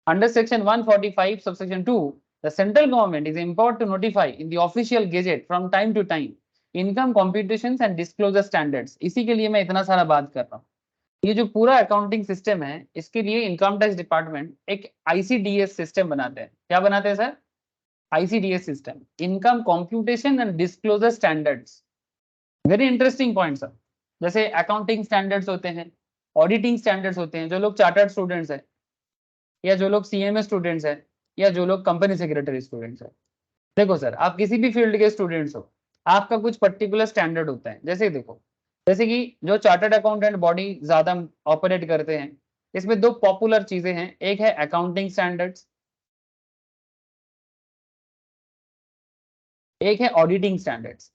Under section 145 subsection 2 the central government is empowered to notify in the official gazette from time to time income computations and disclosure standards। इसी के लिए मैं इतना सारा बात कर रहा हूँ। ये जो पूरा अकाउंटिंग सिस्टम है इसके लिए इनकम टैक्स डिपार्टमेंट एक आईसीडीएस सिस्टम बनाते हैं। क्या बनाते हैं sir, ICDS system, income computation and disclosure standards. Very interesting point sir. जैसे अकाउंटिंग स्टैंडर्ड्स होते हैं, ऑडिटिंग स्टैंडर्ड्स होते हैं, जो लोग चार्टर्ड स्टूडेंट्स हैं या जो लोग सीएमए स्टूडेंट्स हैं या जो लोग कंपनी सेक्रेटरी स्टूडेंट्स हैं। देखो सर, आप किसी भी फील्ड के स्टूडेंट्स हो, आपका कुछ पर्टिकुलर स्टैंडर्ड होता है। जैसे देखो, जैसे कि जो चार्टर्ड अकाउंटेंट बॉडी ज्यादा ऑपरेट करते हैं, इसमें दो पॉपुलर चीजें हैं, एक है अकाउंटिंग स्टैंडर्ड्स, एक है ऑडिटिंग स्टैंडर्ड्स,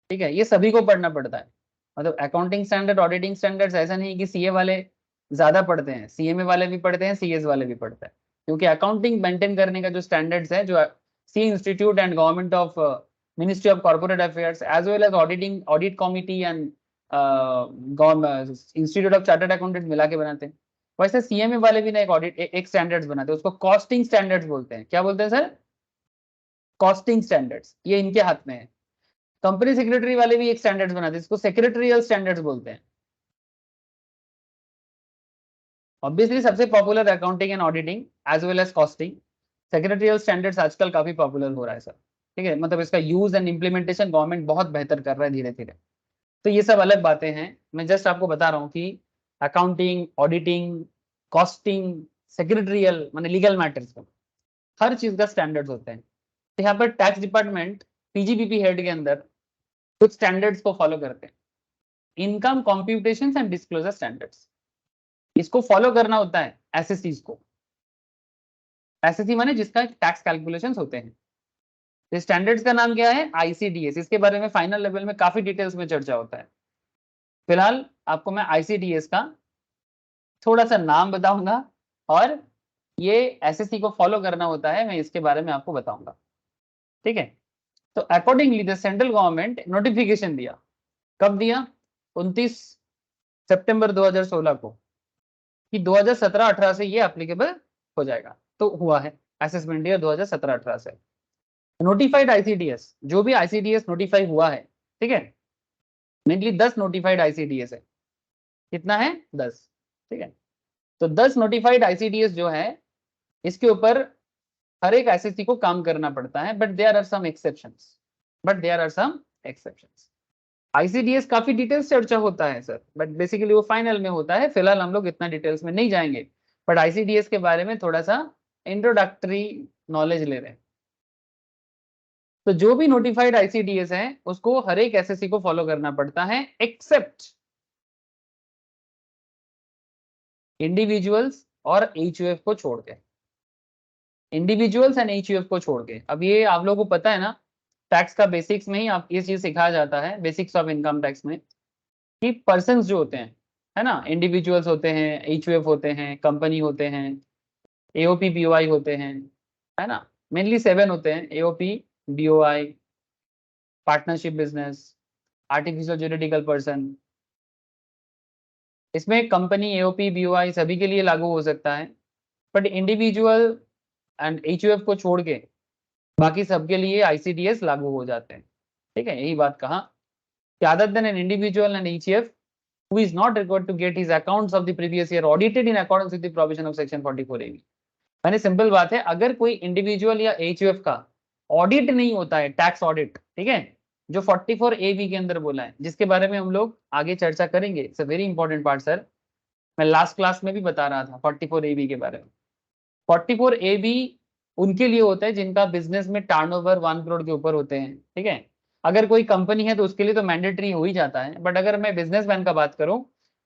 ठीक है, ये सभी को पढ़ना पड़ता है। मतलब अकाउंटिंग स्टैंडर्ड, ऑडिटिंग स्टैंडर्ड्स, ऐसा नहीं कि सीए वाले ज्यादा पढ़ते हैं, सीएमए वाले भी पढ़ते हैं, सीएस वाले भी पढ़ते हैं, क्योंकि अकाउंटिंग मेंटेन करने का जो स्टैंडर्ड्स है, जो सी institute and government of Ministry of Corporate Affairs as well as auditing audit committee and Institute of Chartered Accountant मिला के बनाते हैं, वैसे सीएमए वाले भी ना एक ऑडिट एक स्टैंडर्ड्स बनाते हैं, उसको कॉस्टिंग स्टैंडर्ड्स बोलते हैं। क्या बोलते हैं सर, कॉस्टिंग स्टैंडर्ड्स, ये इनके हाथ में है। कंपनी सेक्रेटरी वाले भी एक स्टैंडर्ड्स बनाते हैं, इसको सेक्रेटरियल स्टैंडर्ड्स बोलते हैं। ऑब्वियसली सबसे popular accounting and auditing as well as costing, secretarial standards आजकल काफी पॉपुलर हो रहा है सर। ठीक है, मतलब इसका यूज एंड इम्प्लीमेंटेशन गवर्नमेंट बहुत बेहतर कर रहा है धीरे धीरे। तो ये सब अलग बातें हैं, मैं जस्ट आपको बता रहा हूँ कि अकाउंटिंग, ऑडिटिंग, कॉस्टिंग, सेक्रेटरियल माने लीगल मैटर्स में हर चीज का स्टैंडर्ड्स होते हैं। तो यहाँ पर टैक्स डिपार्टमेंट पीजीबीपी हेड के अंदर कुछ स्टैंडर्ड्स को फॉलो करते हैं, income computation and disclosure standards, इसको फॉलो करना होता है एसएससी को। एसएससी माने जिसका टैक्स कैलकुलेशंस होते हैं। इस स्टैंडर्ड्स का नाम क्या है? आईसीडीएस। इसके बारे में फाइनल लेवल में काफी डिटेल्स में चर्चा होता है। फिलहाल आपको मैं आईसीडीएस का थोड़ा सा नाम बताऊंगा और ये एसएससी को फॉलो करना होता है, मैं इसके बारे में आपको बताऊंगा। ठीक है, तो accordingly the central government notification दिया, कब दिया? 29 सितंबर 2016 को, कि 2017-18 से ये एप्लीकेबल हो जाएगा। तो हुआ है असेसमेंट ईयर 2017-18 से। नोटिफाइड आईसीडीएस, जो भी आईसीडीएस नोटिफाई हुआ है, ठीक है, मेनली 10 नोटिफाइड आईसीडीएस है। कितना है? 10। ठीक है, तो 10 नोटिफाइड आईसीडीएस जो है, इसके ऊपर हर एक एसएससी को काम करना पड़ता है, but there are some exceptions. ICDS काफी डिटेल्स चर्चा होता है सर, बट बेसिकली वो फाइनल में होता है। फिलहाल हम लोग इतना डिटेल्स में नहीं जाएंगे, बट आईसीडीएस के बारे में थोड़ा सा इंट्रोडक्टरी नॉलेज ले रहे हैं। तो जो भी नोटिफाइड आईसीडीएस है उसको हर एक एसएससी को फॉलो करना पड़ता है, एक्सेप्ट इंडिविजुअल्स और एचयूएफ को छोड़ के। इंडिविजुअल्स एंड एचयूएफ को छोड़ के। अब ये आप लोगों को पता है ना, टैक्स का बेसिक्स में ही आप ये चीज सिखाया जाता है, बेसिक्स ऑफ इनकम टैक्स में, कि पर्सन्स जो होते हैं, है ना, इंडिविजुअल्स होते हैं, एचयूएफ होते हैं, कंपनी होते हैं, एओपी बीओआई होते हैं, है ना, मेनली 7 होते हैं, AOP, BOI, partnership business, artificial juridical person. इसमें कंपनी, एओपी, बीओआई सभी के लिए लागू हो सकता है, बट इंडिविजुअल एंड एचयूएफ को छोड़ के बाकी सबके लिए आईसीडीएस लागू हो जाते हैं। ठीक है, यही बात कहा कि other than an individual and HUF who is not required to get his accounts of the previous year audited in accordance with the provision of section 44AB। यानी सिंपल बात है, अगर कोई इंडिविजुअल या एचयूएफ का ऑडिट नहीं होता है, टैक्स ऑडिट, ठीक है, जो 44AB के अंदर बोला है, जिसके बारे में हम लोग आगे चर्चा करेंगे, it's a very important part sir. मैं लास्ट क्लास में भी बता रहा था 44AB के बारे में। 44AB उनके लिए होता है जिनका बिजनेस में टर्नओवर 1 करोड़ के ऊपर होते हैं। ठीक है, अगर कोई कंपनी है तो उसके लिए तो मैंडेटरी हो ही जाता है, बट अगर मैं बिजनेसमैन का बात करूं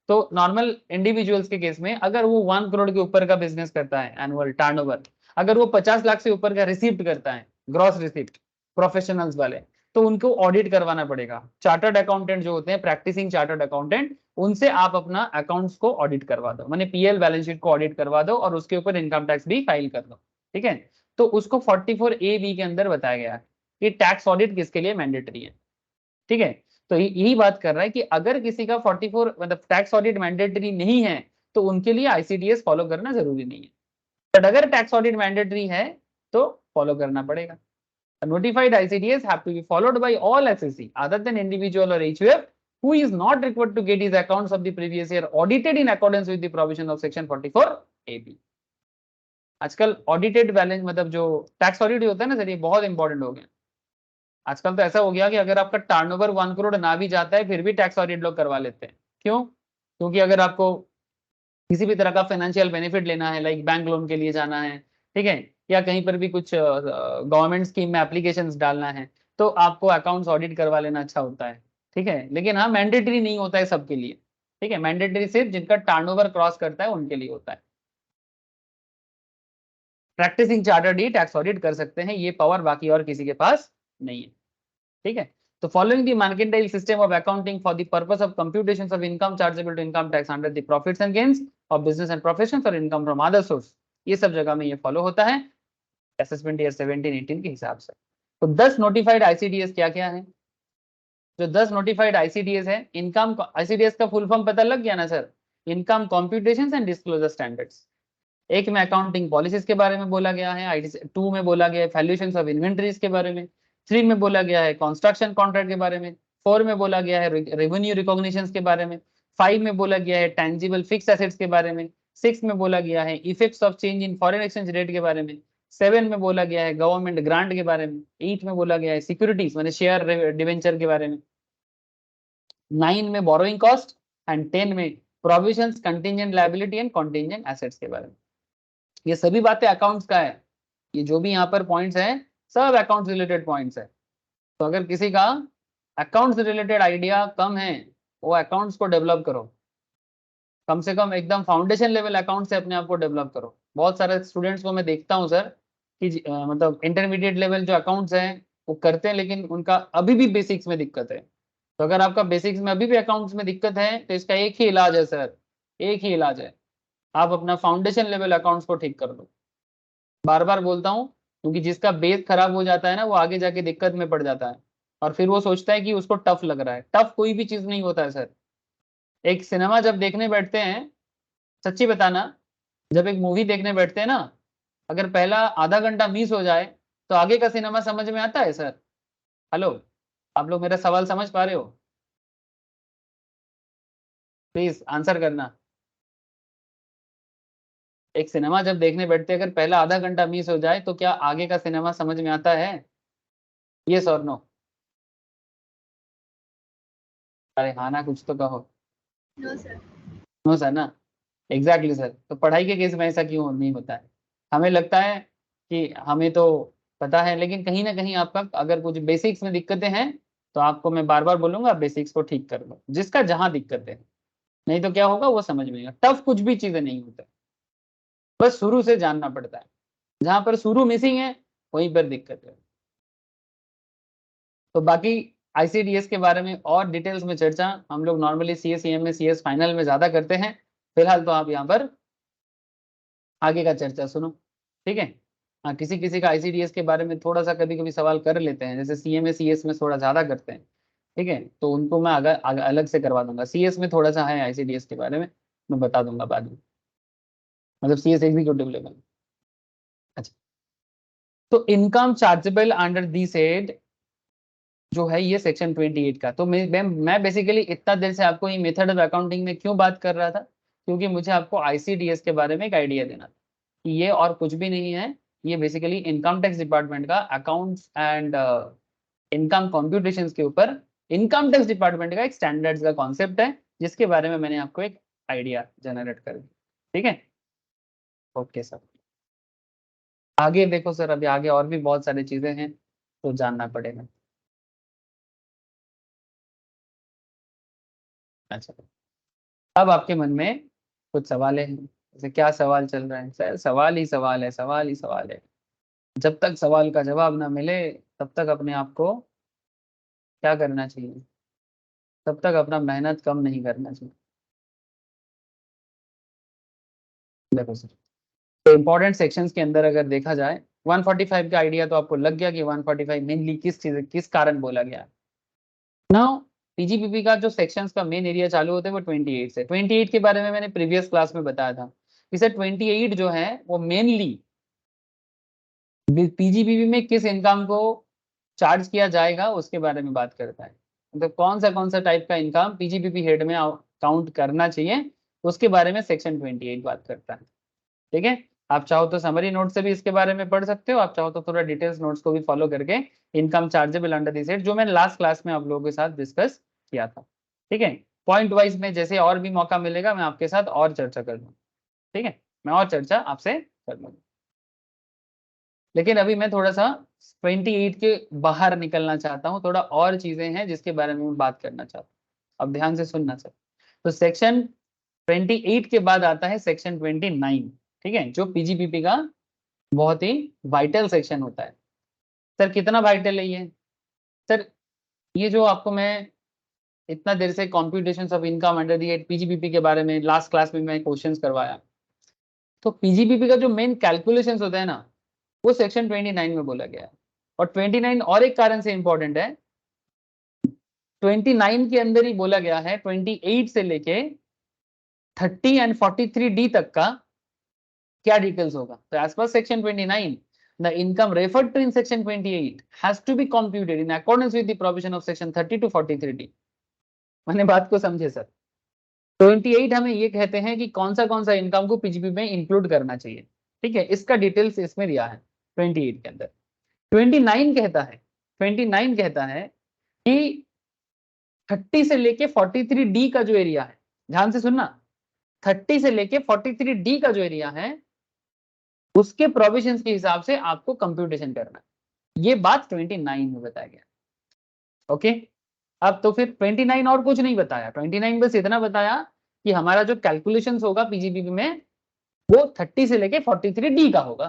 तो नॉर्मल इंडिविजुअल्स के केस में अगर वो 1 करोड़ के ऊपर का बिजनेस करता है, एनुअल टर्नओवर, अगर वो 50 लाख से ऊपर का रिसिप्ट करता है, ग्रॉस रिसिप्ट, प्रोफेशनल्स वाले, तो उनको ऑडिट करवाना पड़ेगा। चार्टर्ड अकाउंटेंट जो होते हैं, प्रैक्टिसिंग चार्टर्ड अकाउंटेंट, उनसे आप अपना अकाउंट्स को ऑडिट करवा दो, माने पीएल बैलेंस शीट को ऑडिट करवा दो और उसके ऊपर इनकम टैक्स भी फाइल कर दो। ठीक है, तो उसको 44AB के अंदर बताया गया है कि टैक्स ऑडिट किसके लिए मैंडेटरी है। ठीक है, तो यही बात कर रहा है कि अगर किसी का 44 मतलब टैक्स ऑडिट मैंडेटरी नहीं है तो उनके लिए आईसीडीएस फॉलो करना जरूरी नहीं है, बट अगर टैक्स ऑडिट मैंडेटरी है तो फॉलो करना पड़ेगा। Notified ICDs have to be followed by all SSC other than individual or HUF who is not required to get his accounts of the previous year audited in accordance with the provision of section 44AB। आजकल audited balance मतलब जो tax audit होता है ना sir, ये बहुत important हो गया। आजकल तो ऐसा हो गया कि अगर आपका टर्नओवर 1 करोड़ ना भी जाता है फिर भी टैक्स ऑडिट लोग करवा लेते हैं। क्यों? क्योंकि अगर आपको किसी भी तरह का फाइनेंशियल बेनिफिट लेना है, लाइक बैंक लोन के लिए जाना है, ठीक है, या कहीं पर भी कुछ गवर्नमेंट स्कीम में एप्लीकेशंस डालना है, तो आपको अकाउंट्स ऑडिट करवा लेना अच्छा होता है। ठीक है, लेकिन हाँ मैंडेटरी नहीं होता है सबके लिए। ठीक है, मैंडेटरी सिर्फ जिनका टर्नओवर क्रॉस करता है उनके लिए होता है। प्रैक्टिसिंग चार्टर्ड ही टैक्स ऑडिट कर सकते हैं, ये पावर बाकी और किसी के पास नहीं है। ठीक है, तो following the mercantile system of accounting for the purpose of computation of income chargeable to income tax under the profits and gains of business and professions और इनकम फ्रॉम अदर सोर्स, ये सब जगह में ये फॉलो होता है assessment year 17-18 के हिसाब से। तो 10 नोटिफाइड आईसीडीएस क्या क्या है? जो 10 नोटिफाइड आईसीडीएस है, इनकम आईसीडीएस का फुल फॉर्म पता लग गया ना sir? Income computation and disclosure standards. एक में अकाउंटिंग पॉलिसीज के बारे में बोला गया है, 2 में बोला गया है वैल्यूएशंस ऑफ इन्वेंटरीज के बारे में, 3 में बोला गया है कंस्ट्रक्शन कॉन्ट्रैक्ट के बारे में, 4 में बोला गया है रेवेन्यू रिकॉग्निशंस के बारे में, 5 में बोला गया है टेंजिबल फिक्स एसेट्स के बारे में, 6 में बोला गया है effects of change in foreign exchange rate के बारे में, 7 में बोला गया है गवर्नमेंट ग्रांट के बारे में, 8 में बोला गया है सिक्योरिटीज माने शेयर डिवेंचर के बारे में, 9 में बोरोइंग कॉस्ट एंड 10 में provisions contingent liability and contingent assets के बारे में। ये सभी बातें अकाउंट्स का है, ये जो भी यहाँ पर पॉइंट्स हैं सब अकाउंट्स रिलेटेड पॉइंट्स है। तो अगर किसी का अकाउंट्स रिलेटेड आइडिया कम है वो अकाउंट्स को डेवलप करो, कम से कम एकदम फाउंडेशन लेवल अकाउंट से अपने आप को डेवलप करो। बहुत सारे स्टूडेंट्स को मैं देखता हूँ सर कि मतलब इंटरमीडिएट लेवल जो अकाउंट्स हैं वो करते हैं लेकिन उनका अभी भी बेसिक्स में दिक्कत है। तो अगर आपका बेसिक्स में अभी भी अकाउंट्स में दिक्कत है तो इसका एक ही इलाज है सर, एक ही इलाज है, आप अपना फाउंडेशन लेवल अकाउंट्स को ठीक कर लो। बार बार बोलता हूँ क्योंकि जिसका बेस खराब हो जाता है ना वो आगे जाके दिक्कत में पड़ जाता है और फिर वो सोचता है कि उसको टफ लग रहा है। टफ कोई भी चीज नहीं होता है सर। एक सिनेमा जब देखने बैठते हैं, सच्ची बताना, जब एक मूवी देखने बैठते हैं ना, अगर पहला आधा घंटा मिस हो जाए तो आगे का सिनेमा समझ में आता है सर? हेलो, आप लोग मेरा सवाल समझ पा रहे हो? प्लीज आंसर करना। एक सिनेमा जब देखने बैठते हैं अगर पहला आधा घंटा मिस हो जाए तो क्या आगे का सिनेमा समझ में आता है? यस और नो? अरे हाँ ना, कुछ तो कहो। No sir. नो सर ना, एग्जैक्टली सर। तो पढ़ाई के केस में ऐसा क्यों नहीं होता है? हमें लगता है कि हमें तो पता है लेकिन कहीं ना कहीं आपका अगर कुछ बेसिक्स में दिक्कतें हैं तो आपको मैं बार बार बोलूंगा बेसिक्स को ठीक कर लो, जिसका जहां दिक्कत है। नहीं तो क्या होगा वो समझ में आएगा। टफ कुछ भी चीजें नहीं होता, बस शुरू से जानना पड़ता है। जहां पर शुरू मिसिंग है वहीं पर दिक्कत है। तो बाकी आईसीडीएस के बारे में और डिटेल्स में चर्चा हम लोग नॉर्मली सीएस में सीएस फाइनल में ज्यादा करते हैं। फिलहाल तो आप यहाँ पर आगे का चर्चा सुनो, ठीक है? हाँ, किसी किसी का आईसीडीएस के बारे में थोड़ा सा कभी कभी सवाल कर लेते हैं, जैसे सीएमए सीएस में थोड़ा ज्यादा करते हैं, ठीक है? तो उनको मैं अलग से करवा दूंगा। सीएस में थोड़ा सा है आईसीडीएस के बारे में, मैं बता दूंगा बाद में, मतलब सीएस एग्जीक्यूटिव लेवल। अच्छा, तो income chargeable under this head जो है ये सेक्शन 28 का। तो मैं बेसिकली इतना देर से आपको ये मेथड ऑफ अकाउंटिंग में क्यों बात कर रहा था, क्योंकि मुझे आपको आईसीडीएस के बारे में एक आइडिया देना था कि ये और कुछ भी नहीं है, ये बेसिकली इनकम टैक्स डिपार्टमेंट का अकाउंट्स एंड इनकम कॉम्प्यूटेशंस के ऊपर इनकम टैक्स डिपार्टमेंट का एक स्टैंडर्ड्स का कॉन्सेप्ट है जिसके बारे में मैंने आपको एक आइडिया जनरेट कर दिया, ठीक है? ओके सर, आगे देखो सर, अभी आगे और भी बहुत सारी चीजें हैं तो जानना पड़ेगा। अच्छा, अब आपके मन में कुछ सवाल हैं, जैसे क्या सवाल चल रहा है? सर सवाल ही सवाल है, सवाल ही सवाल है। जब तक सवाल का जवाब ना मिले तब तक अपने आप को क्या करना चाहिए, तब तक अपना मेहनत कम नहीं करना चाहिए। देखो सर, तो इंपॉर्टेंट सेक्शंस के अंदर अगर देखा जाए 145 का आइडिया तो आपको लग गया कि 145 मेनली किस चीज किस कारण बोला गया। नाउ पीजीपीपी का जो सेक्शंस का मेन एरिया चालू होता है वो 28 से। 28 के बारे में मैंने प्रीवियस क्लास में बताया था कि सर 28 जो है वो मेनली पीजीपीपी में किस इनकम को चार्ज किया जाएगा उसके बारे में बात करता है। मतलब कौन सा टाइप का इनकम पीजीपीपी हेड में काउंट करना चाहिए उसके बारे में सेक्शन 28 बात करता है, ठीक है? आप चाहो तो समरी नोट से भी इसके बारे में पढ़ सकते हो, आप चाहो तो थोड़ा डिटेल्स नोट्स को भी फॉलो करके income chargeable under this head जो मैंने लास्ट क्लास में आप लोगों के साथ डिस्कस किया था, ठीक है? पॉइंट वाइज में जैसे और भी मौका मिलेगा मैं आपके साथ और चर्चा कर लूँ, ठीक है? मैं और चर्चा आपसे कर लूँगा, लेकिन अभी मैं थोड़ा सा 28 के बाहर निकलना चाहता हूँ। थोड़ा और चीजें हैं जिसके बारे में मैं बात करना चाहता हूँ, अब ध्यान से सुनना सर। तो सेक्शन 28 के बाद आता है सेक्शन 29, ठीक है? जो पीजीपीपी का बहुत ही वाइटल सेक्शन होता है। सर कितना वाइटल है ये? सर ये जो आपको मैं इतना देर से computation of income under the head PGPP के बारे में लास्ट क्लास में मैं क्वेश्चंस करवाया, तो पीजीपीपी का जो मेन कैलकुलेशंस होता है ना वो सेक्शन 29 में बोला गया है। और 29 और एक कारण से इंपॉर्टेंट है, 29 के अंदर ही बोला गया है 28 से लेके 30 एंड 43D तक का क्या डिटेल्स होगा। तो as per section 29 the income referred to in section 28 has to be computed in accordance with the provision of section 30 to 43D। मैंने बात को समझे सर? 28 हमें ये कहते हैं कि कौन सा इनकम को पीजीपी में इंक्लूड करना चाहिए, ठीक है? इसका डिटेल्स इसमें दिया है। 28 के अंदर 29 कहता है कि 30 से लेके 43D का जो एरिया है, ध्यान से सुनना, 30 से लेके 43D का जो एरिया है उसके प्रोविजंस के हिसाब से आपको कंप्यूटेशन करना है। ये बात 29 में बताया गया। ओके, अब तो फिर 29 और कुछ नहीं बताया, 29 बस इतना बताया कि हमारा जो कैलकुलेशंस होगा पीजीबीपी में वो 30 से लेके 43D का होगा।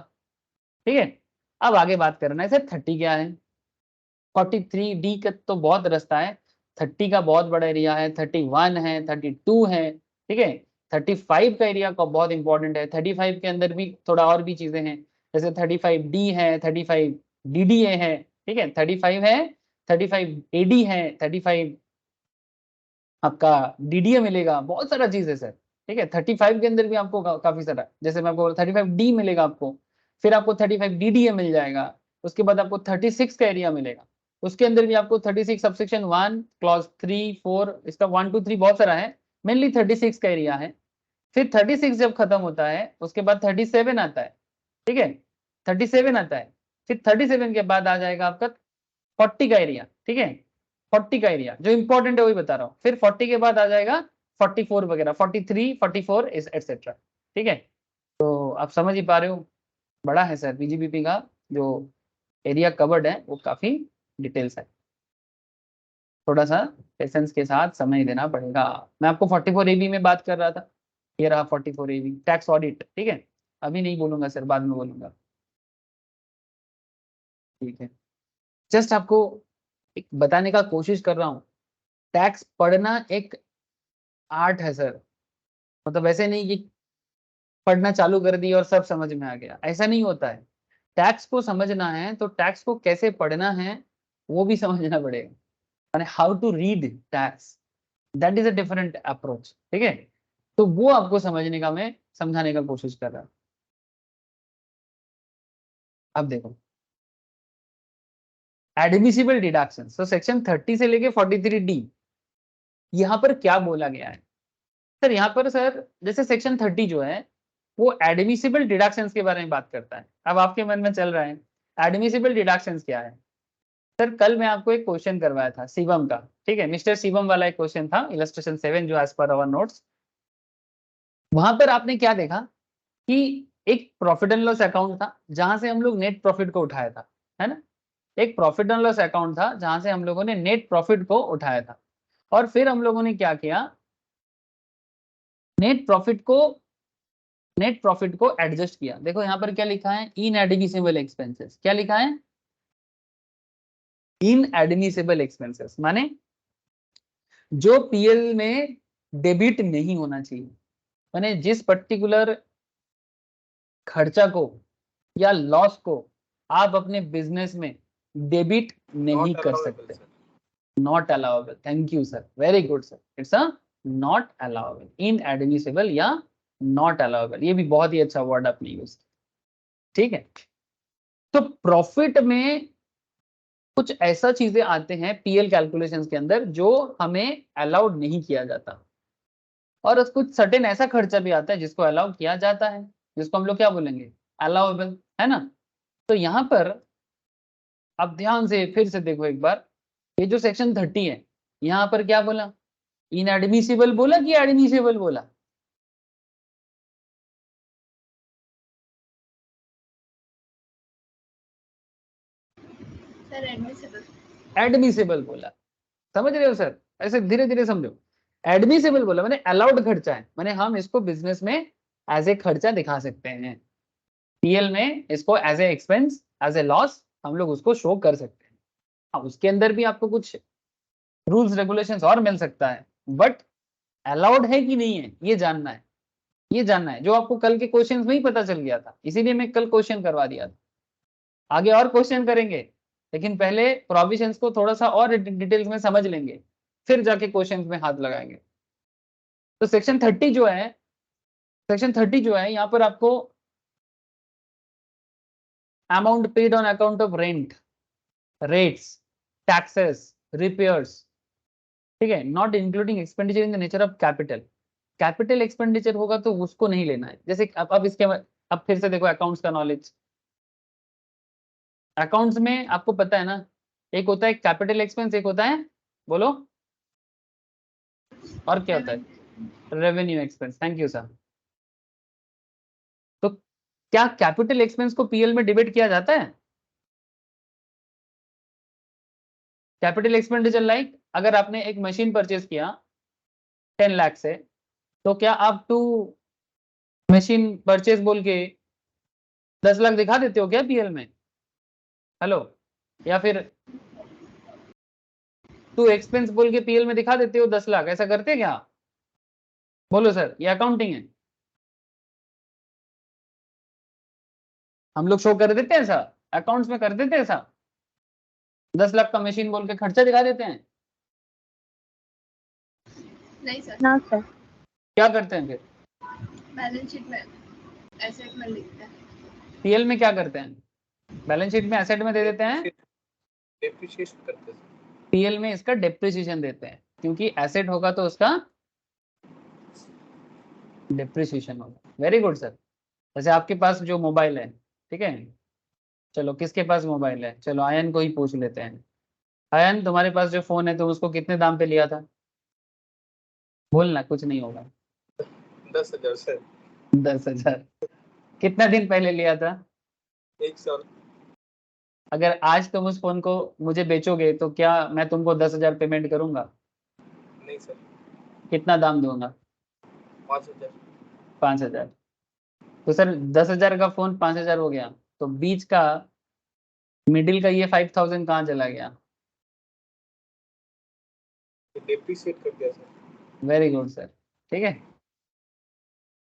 ठीक है, अब आगे बात करना है सर 30 क्या है, 43D का तो बहुत रास्ता है, 30 का बहुत बड़ा एरिया है, 31 है, 32 है, ठीक है, 35 का एरिया का बहुत इंपॉर्टेंट है, 35 के अंदर भी थोड़ा और भी चीजें हैं, जैसे 35D है, 35DDA है, ठीक है, 35 है, 35AD है, 35 आपका DDA मिलेगा, बहुत सारा चीज है सर। ठीक है, 35 के अंदर भी आपको काफी सारा, जैसे मैं आपको 35D मिलेगा आपको, फिर आपको 35DDA मिल जाएगा, उसके बाद आपको 36 का एरिया मिलेगा, उसके अंदर भी आपको 36 सबसेक्शन 1 क्लॉज 3 4 इसका 1 2 3 बहुत सारा है, मेनली 36 का एरिया है। फिर 36 जब खत्म होता है उसके बाद 37 आता है, ठीक है, 37 आता है, फिर 37 के बाद आ जाएगा आपका 40 का एरिया, ठीक है, 40 का एरिया जो इंपॉर्टेंट है वही बता रहा हूँ, फिर 40 के बाद आ जाएगा 44 वगैरह, 43 44 एटसेट्रा। ठीक है, तो आप समझ ही पा रहे हो, बड़ा है सर पीजीबीपी का जो एरिया कवर्ड है वो काफी डिटेल्स है, थोड़ा सा पेशेंस के साथ समय देना पड़ेगा। मैं आपको 44 AB में बात कर रहा था, ये रहा 44 AB टैक्स ऑडिट। ठीक है, अभी नहीं बोलूंगा सर, बाद में बोलूंगा। ठीक है, जस्ट आपको एक बताने का कोशिश कर रहा हूँ, टैक्स पढ़ना एक आर्ट है सर, मतलब ऐसे नहीं कि पढ़ना चालू कर दिया और सब समझ में आ गया, ऐसा नहीं होता है। टैक्स को समझना है तो टैक्स को कैसे पढ़ना है वो भी समझना पड़ेगा, माने how to read tax, that is a different approach. ठीक है, तो वो आपको समझने का मैं समझाने का कोशिश कर रहा हूँ। अब देखो एडमिसिबल डिडक्शन, तो सेक्शन 30 से लेके 43D यहाँ पर क्या बोला गया है सर, यहाँ पर सर जैसे सेक्शन 30 जो है वो एडमिसिबल डिडक्शंस के बारे में बात करता है। अब आपके मन में चल रहा है एडमिसिबल डिडक्शंस क्या है सर, कल मैं आपको एक क्वेश्चन करवाया था शिवम का, ठीक है, मिस्टर शिवम वाला एक क्वेश्चन था इलस्ट्रेशन 7 जो एज पर अवर नोट्स, वहां पर आपने क्या देखा कि एक प्रॉफिट एंड लॉस अकाउंट था जहां से हम लोग नेट प्रॉफिट को उठाया था, है ना, एक प्रॉफिट एंड लॉस अकाउंट था जहां से हम लोगों ने नेट प्रॉफिट को उठाया था, और फिर हम लोगों ने क्या किया, नेट प्रॉफिट को एडजस्ट किया। देखो यहाँ पर क्या लिखा है, इन एडमिसिबल एक्सपेंसेस, क्या लिखा है, इन एडमिसिबल एक्सपेंसेस माने जो पीएल में डेबिट नहीं होना चाहिए, माने जिस पर्टिकुलर खर्चा को या लॉस को आप अपने बिजनेस में डेबिट नहीं कर सकते, not allowable, thank you sir, very good sir, it's a not allowable, in admissible या नॉट अलाउेबल, ये भी बहुत ही अच्छा वर्ड आपने यूज किया। ठीक है, तो प्रॉफिट में कुछ ऐसा चीजें आते हैं पीएल कैलकुलेशंस के अंदर जो हमें अलाउड नहीं किया जाता, और कुछ सर्टेन ऐसा खर्चा भी आता है जिसको अलाउ किया जाता है, जिसको हम लोग क्या बोलेंगे, अलाउेबल, है ना। तो यहाँ पर आप ध्यान से फिर से देखो एक बार, ये जो सेक्शन 30 है यहाँ पर क्या बोला, इनएडमिसिबल बोला कि एडमिसिबल बोला, सर एडमिसिबल। एडमिसिबल बोला, समझ रहे हो सर, ऐसे धीरे धीरे समझो, एडमिसिबल बोला मैंने अलाउड खर्चा है, मैंने हम इसको बिजनेस में एज ए खर्चा दिखा सकते हैं, पीएल में इसको as a expense as a loss हम लोग उसको शो कर सकते हैं। हाँ, उसके अंदर भी आपको कुछ रूल्स रेगुलेशंस और मिल सकता है, बट अलाउड है कि नहीं है ये जानना है, ये जानना है, जो आपको कल के क्वेश्चंस में ही पता चल गया था, इसीलिए मैं कल क्वेश्चन करवा दिया था। आगे और क्वेश्चन करेंगे, लेकिन पहले प्रोविजंस को थोड़ा सा और डिटेल्स में समझ लेंगे, फिर जाके क्वेश्चंस में हाथ लगाएंगे। तो सेक्शन 30 जो है, सेक्शन 30 जो है यहाँ पर आपको amount paid on account of rent, rates, taxes, repairs, ठीक है, not including expenditure in the nature of capital, capital expenditure होगा तो उसको नहीं लेना है, जैसे अब इसके अब फिर से देखो अकाउंट्स का नॉलेज, अकाउंट्स में आपको पता है ना, एक होता है कैपिटल एक्सपेंस, एक होता है, बोलो, और क्या होता है, revenue expense. Thank you sir. तो क्या कैपिटल एक्सपेंस को पीएल में डिबेट किया जाता है? कैपिटल एक्सपेंडिचर लाइक अगर आपने एक मशीन परचेज किया 10 लाख से, तो क्या आप टू मशीन परचेज बोल के 10 लाख दिखा देते हो क्या पीएल में? हेलो, या फिर टू एक्सपेंस बोल के पीएल में दिखा देते हो 10 लाख, ऐसा करते क्या? बोलो सर, ये अकाउंटिंग है। हम लोग शो कर देते हैं ऐसा, अकाउंट्स में कर देते हैं ऐसा, 10 लाख का मशीन बोल के खर्चा दिखा देते हैं? नहीं सर, ना सर। क्या करते हैं फिर? बैलेंस शीट में एसेट में लिखते हैं। पीएल में क्या करते हैं? बैलेंस शीट में एसेट में दे देते हैं, डेप्रिसिएशन करते हैं। पीएल में इसका डेप्रिसिएशन देते हैं, क्योंकि एसेट होगा तो उसका डेप्रिसिएशन होगा। Very good sir. जैसे आपके पास जो मोबाइल है, ठीक है, चलो किसके पास मोबाइल है, चलो आयन को ही पूछ लेते हैं। आयन, तुम्हारे पास जो फोन है तुम उसको कितने दाम पे लिया था? बोलना, कुछ नहीं होगा। 10,000 सर। 10,000। कितना दिन पहले लिया था? 1 साल। अगर आज तुम उस फोन को मुझे बेचोगे तो क्या मैं तुमको 10,000 पेमेंट करूंगा? नहीं सर, कितना दाम दूंगा? 5,000। 5,000। तो सर 10,000 का फोन 5,000 हो गया, तो बीच का मिडिल का ये 5,000 कहाँ चला गया? डेप्रिसिएट कर दिया सर। वेरी गुड सर, ठीक है,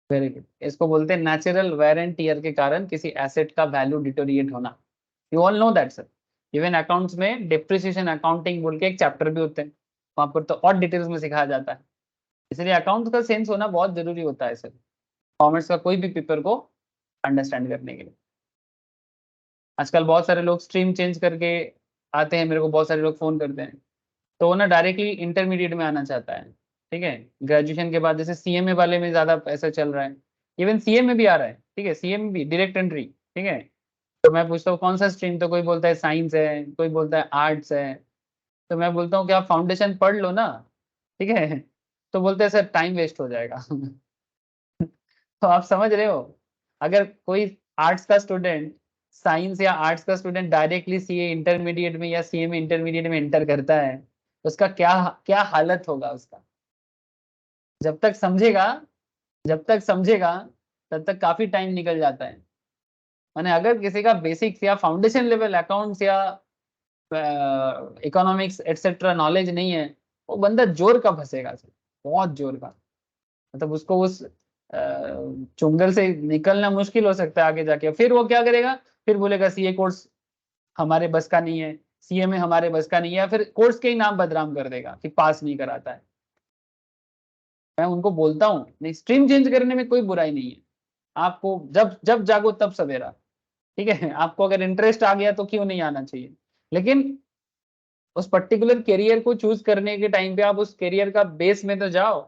वेरी गुड। इसको बोलते हैं नेचुरल वेयर एंड टियर के कारण किसी एसेट का वैल्यू डिटोरिएट होना। You all know that sir. Even accounts में डिप्रिसिएशन अकाउंटिंग बोल के एक चैप्टर भी होते हैं, वहां पर तो और डिटेल्स में सिखाया जाता है। इसलिए अकाउंट्स का सेंस होना बहुत जरूरी होता है सर, कॉमर्स का कोई भी पेपर को अंडरस्टैंड करने के लिए। आजकल बहुत सारे लोग स्ट्रीम चेंज करके आते हैं, मेरे को बहुत सारे लोग फोन करते हैं, तो वो ना डायरेक्टली इंटरमीडिएट में आना चाहता है, ठीक है, ग्रेजुएशन के बाद। जैसे सीएमए वाले में ज्यादा ऐसा चल रहा है, इवन सीए में भी आ रहा है, ठीक है, सीए में भी डायरेक्ट एंट्री, ठीक है। तो मैं पूछता हूँ कौन सा स्ट्रीम, तो कोई बोलता है साइंस है, कोई बोलता है आर्ट्स है। तो मैं बोलता हूँ कि आप फाउंडेशन पढ़ लो ना, ठीक है। तो बोलते हैं सर टाइम वेस्ट हो जाएगा। तो आप समझ रहे हो, अगर कोई आर्ट्स का स्टूडेंट साइंस या आर्ट्स का स्टूडेंट डायरेक्टली सीए इंटरमीडिएट में या सीए में इंटरमीडिएट में एंटर करता है, उसका क्या क्या हालत होगा उसका। जब तक समझेगा, जब तक समझेगा तब तक काफी टाइम निकल जाता है। माने अगर किसी का बेसिक्स या फाउंडेशन लेवल अकाउंट्स या इकोनॉमिक्स एटसेट्रा नॉलेज नहीं है, वो बंदा जोर का फंसेगा सर, बहुत जोर का। मतलब उसको उस चुंगल से निकलना मुश्किल हो सकता है आगे जाके। फिर वो क्या करेगा, फिर बोलेगा सीए कोर्स हमारे बस का नहीं है, सीए में हमारे बस का नहीं है, या फिर कोर्स के ही नाम बदनाम कर देगा कि पास नहीं कराता है। मैं उनको बोलता हूँ नहीं, स्ट्रीम चेंज करने में कोई बुराई नहीं है। आपको जब जब जागो तब सवेरा, ठीक है। आपको अगर इंटरेस्ट आ गया तो क्यों नहीं आना चाहिए, लेकिन उस पर्टिकुलर करियर को चूज करने के टाइम पे आप उस करियर का बेस में तो जाओ,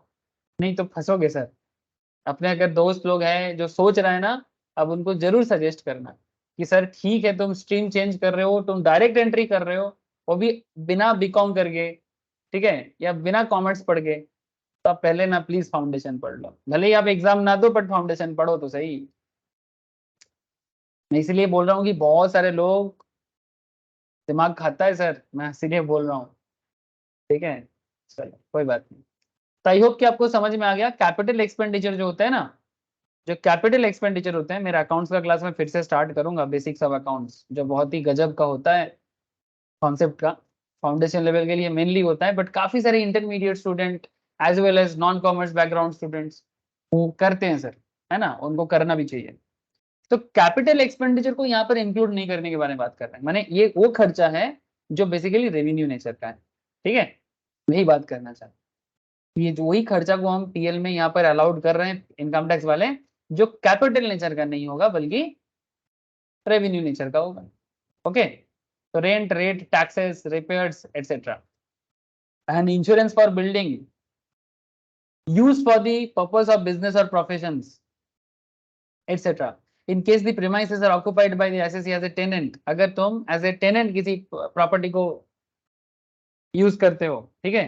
नहीं तो फंसोगे सर। अपने अगर दोस्त लोग हैं जो सोच रहे हैं ना, अब उनको जरूर सजेस्ट करना कि सर ठीक है तुम स्ट्रीम चेंज कर रहे हो, तुम डायरेक्ट एंट्री कर रहे हो, वो भी बिना बीकॉम करके, ठीक है, या बिना कॉमर्स पढ़ के, तो आप पहले ना प्लीज फाउंडेशन पढ़ लो। भले ही आप एग्जाम ना दो बट फाउंडेशन पढ़ो तो सही। मैं इसलिए बोल रहा हूँ कि बहुत सारे लोग, दिमाग खाता है सर, मैं इसीलिए बोल रहा हूँ, ठीक है। चलो कोई बात नहीं। तो आई होप कि आपको समझ में आ गया कैपिटल एक्सपेंडिचर जो होता है ना, जो कैपिटल एक्सपेंडिचर होते हैं, मेरा अकाउंट्स का क्लास में फिर से स्टार्ट करूंगा, बेसिक्स ऑफ अकाउंट्स, जो बहुत ही गजब का होता है कॉन्सेप्ट का, फाउंडेशन लेवल के लिए मेनली होता है, बट काफी सारे intermediate student as well as non commerce background students वो करते हैं सर, है ना, उनको करना भी चाहिए। तो कैपिटल एक्सपेंडिचर को यहाँ पर इंक्लूड नहीं करने के बारे में बात कर रहे हैं, माने ये वो खर्चा है जो बेसिकली रेवेन्यू नेचर का है, ठीक है, यही बात करना चाहते हैं। ये जो वही खर्चा को हम पीएल में यहाँ पर अलाउड कर रहे हैं इनकम टैक्स वाले, जो कैपिटल नेचर का नहीं होगा बल्कि रेवेन्यू नेचर का होगा। ओके, तो rent, rate, taxes, repairs etcetera, and insurance for building use for the purpose of business और professions etcetera. In case the premises are occupied by the assessee as a tenant, अगर तुम as a tenant किसी property को use करते हो, ठीक है,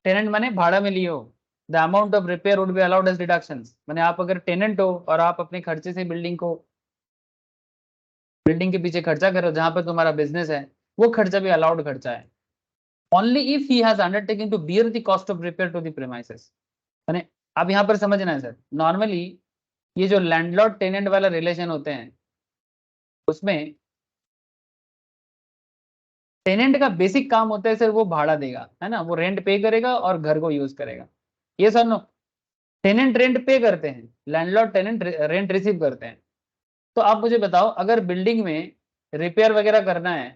tenant माने भाड़ा में लिए हो, the amount of repair would be allowed as deductions, माने आप अगर टेनेंट हो और आप अपने खर्चे से बिल्डिंग के पीछे खर्चा कर रहे हो जहां पर तुम्हारा बिजनेस है, वो खर्चा भी अलाउड खर्चा है, only if he has undertaking to bear the cost of repair to the premises. माने अब यहाँ पर समझना है सर, नॉर्मली ये जो लैंडलॉर्ड टेनेंट वाला रिलेशन होते हैं उसमें टेनेंट का बेसिक काम होता है सर वो भाड़ा देगा, है ना, वो रेंट पे करेगा और घर को यूज करेगा, ये सर नो, टेनेंट रेंट पे करते हैं, लैंडलॉर्ड टेनेंट रेंट रिसीव करते हैं। तो आप मुझे बताओ अगर बिल्डिंग में रिपेयर वगैरह करना है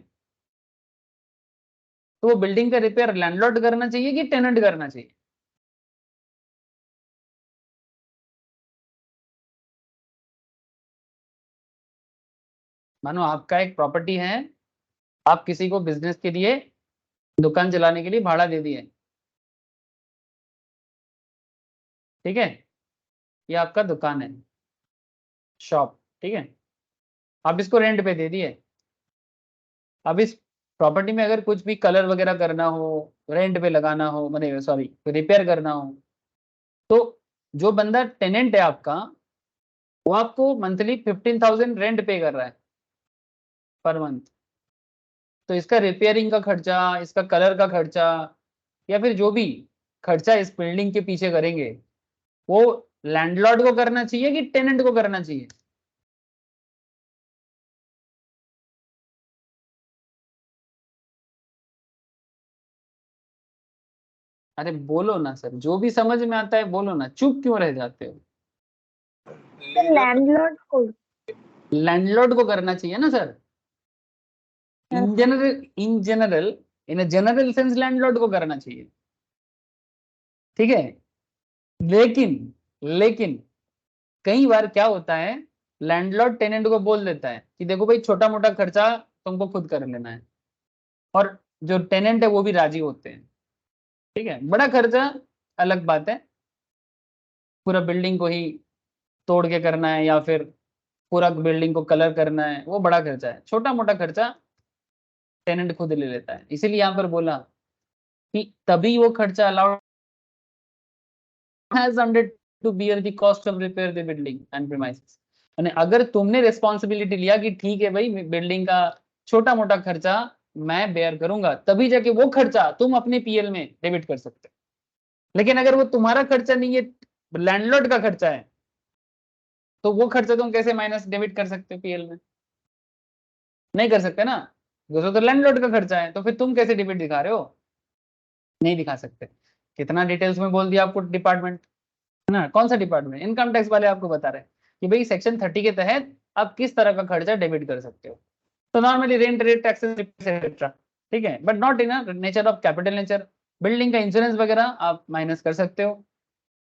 तो वो बिल्डिंग का रिपेयर लैंडलॉर्ड करना चाहिए कि टेनेंट करना चाहिए? मानो आपका एक प्रॉपर्टी है, आप किसी को बिजनेस के लिए दुकान चलाने के लिए भाड़ा दे दिए, ठीक है, ये आपका दुकान है, शॉप, ठीक है, आप इसको रेंट पे दे दिए। अब इस प्रॉपर्टी में अगर कुछ भी कलर वगैरह करना हो, रेंट पे लगाना हो, मैंने सॉरी रिपेयर करना हो, तो जो बंदा टेनेंट है आपका वो आपको मंथली 15,000 रेंट पे कर रहा है पर मंथ, तो इसका रिपेयरिंग का खर्चा, इसका कलर का खर्चा, या फिर जो भी खर्चा इस बिल्डिंग के पीछे करेंगे वो लैंडलॉर्ड को करना चाहिए कि टेनेंट को करना चाहिए? अरे बोलो ना सर, जो भी समझ में आता है बोलो ना, चुप क्यों रह जाते हो? लैंडलॉर्ड को। लैंडलॉर्ड को करना चाहिए ना sir, in general in general sense landlord को करना चाहिए, ठीक है, लेकिन लेकिन कई बार क्या होता है, लैंडलॉर्ड टेनेंट को बोल देता है कि देखो भाई छोटा मोटा खर्चा तुमको खुद कर लेना है, और जो टेनेंट है वो भी राजी होते हैं, ठीक है, बड़ा खर्चा अलग बात है, पूरा बिल्डिंग को ही तोड़ के करना है या फिर पूरा बिल्डिंग को कलर करना है, वो बड़ा खर्चा है, छोटा मोटा खर्चा टेनेंट खुद ले लेता है, इसीलिए यहाँ पर बोला कि तभी वो खर्चा allowed has under to bear the cost of repair the building and premises. यानी अगर तुमने रिस्पॉन्सिबिलिटी लिया कि ठीक है भाई बिल्डिंग का छोटा मोटा खर्चा मैं बेयर करूंगा, तभी जाके वो खर्चा तुम अपने पीएल में डेबिट कर सकते हो, लेकिन अगर वो तुम्हारा खर्चा नहीं है, लैंडलॉर्ड का खर्चा है, तो वो खर्चा तुम कैसे माइनस डेबिट कर सकते हो पीएल में? नहीं कर सकते ना, दूसरा तो लैंडलॉर्ड का खर्चा है, तो फिर तुम कैसे डेबिट दिखा रहे हो? नहीं दिखा सकते। कितना डिटेल्स में बोल दिया आपको डिपार्टमेंट, है ना, कौन सा डिपार्टमेंट, इनकम टैक्स वाले आपको बता रहे हैं कि भाई सेक्शन 30 के तहत आप किस तरह का खर्चा डेबिट कर सकते हो। तो normally rent rate taxes etcetera, ठीक है, but not in a nature of capital nature. Building का इंश्योरेंस वगैरह आप माइनस कर सकते हो।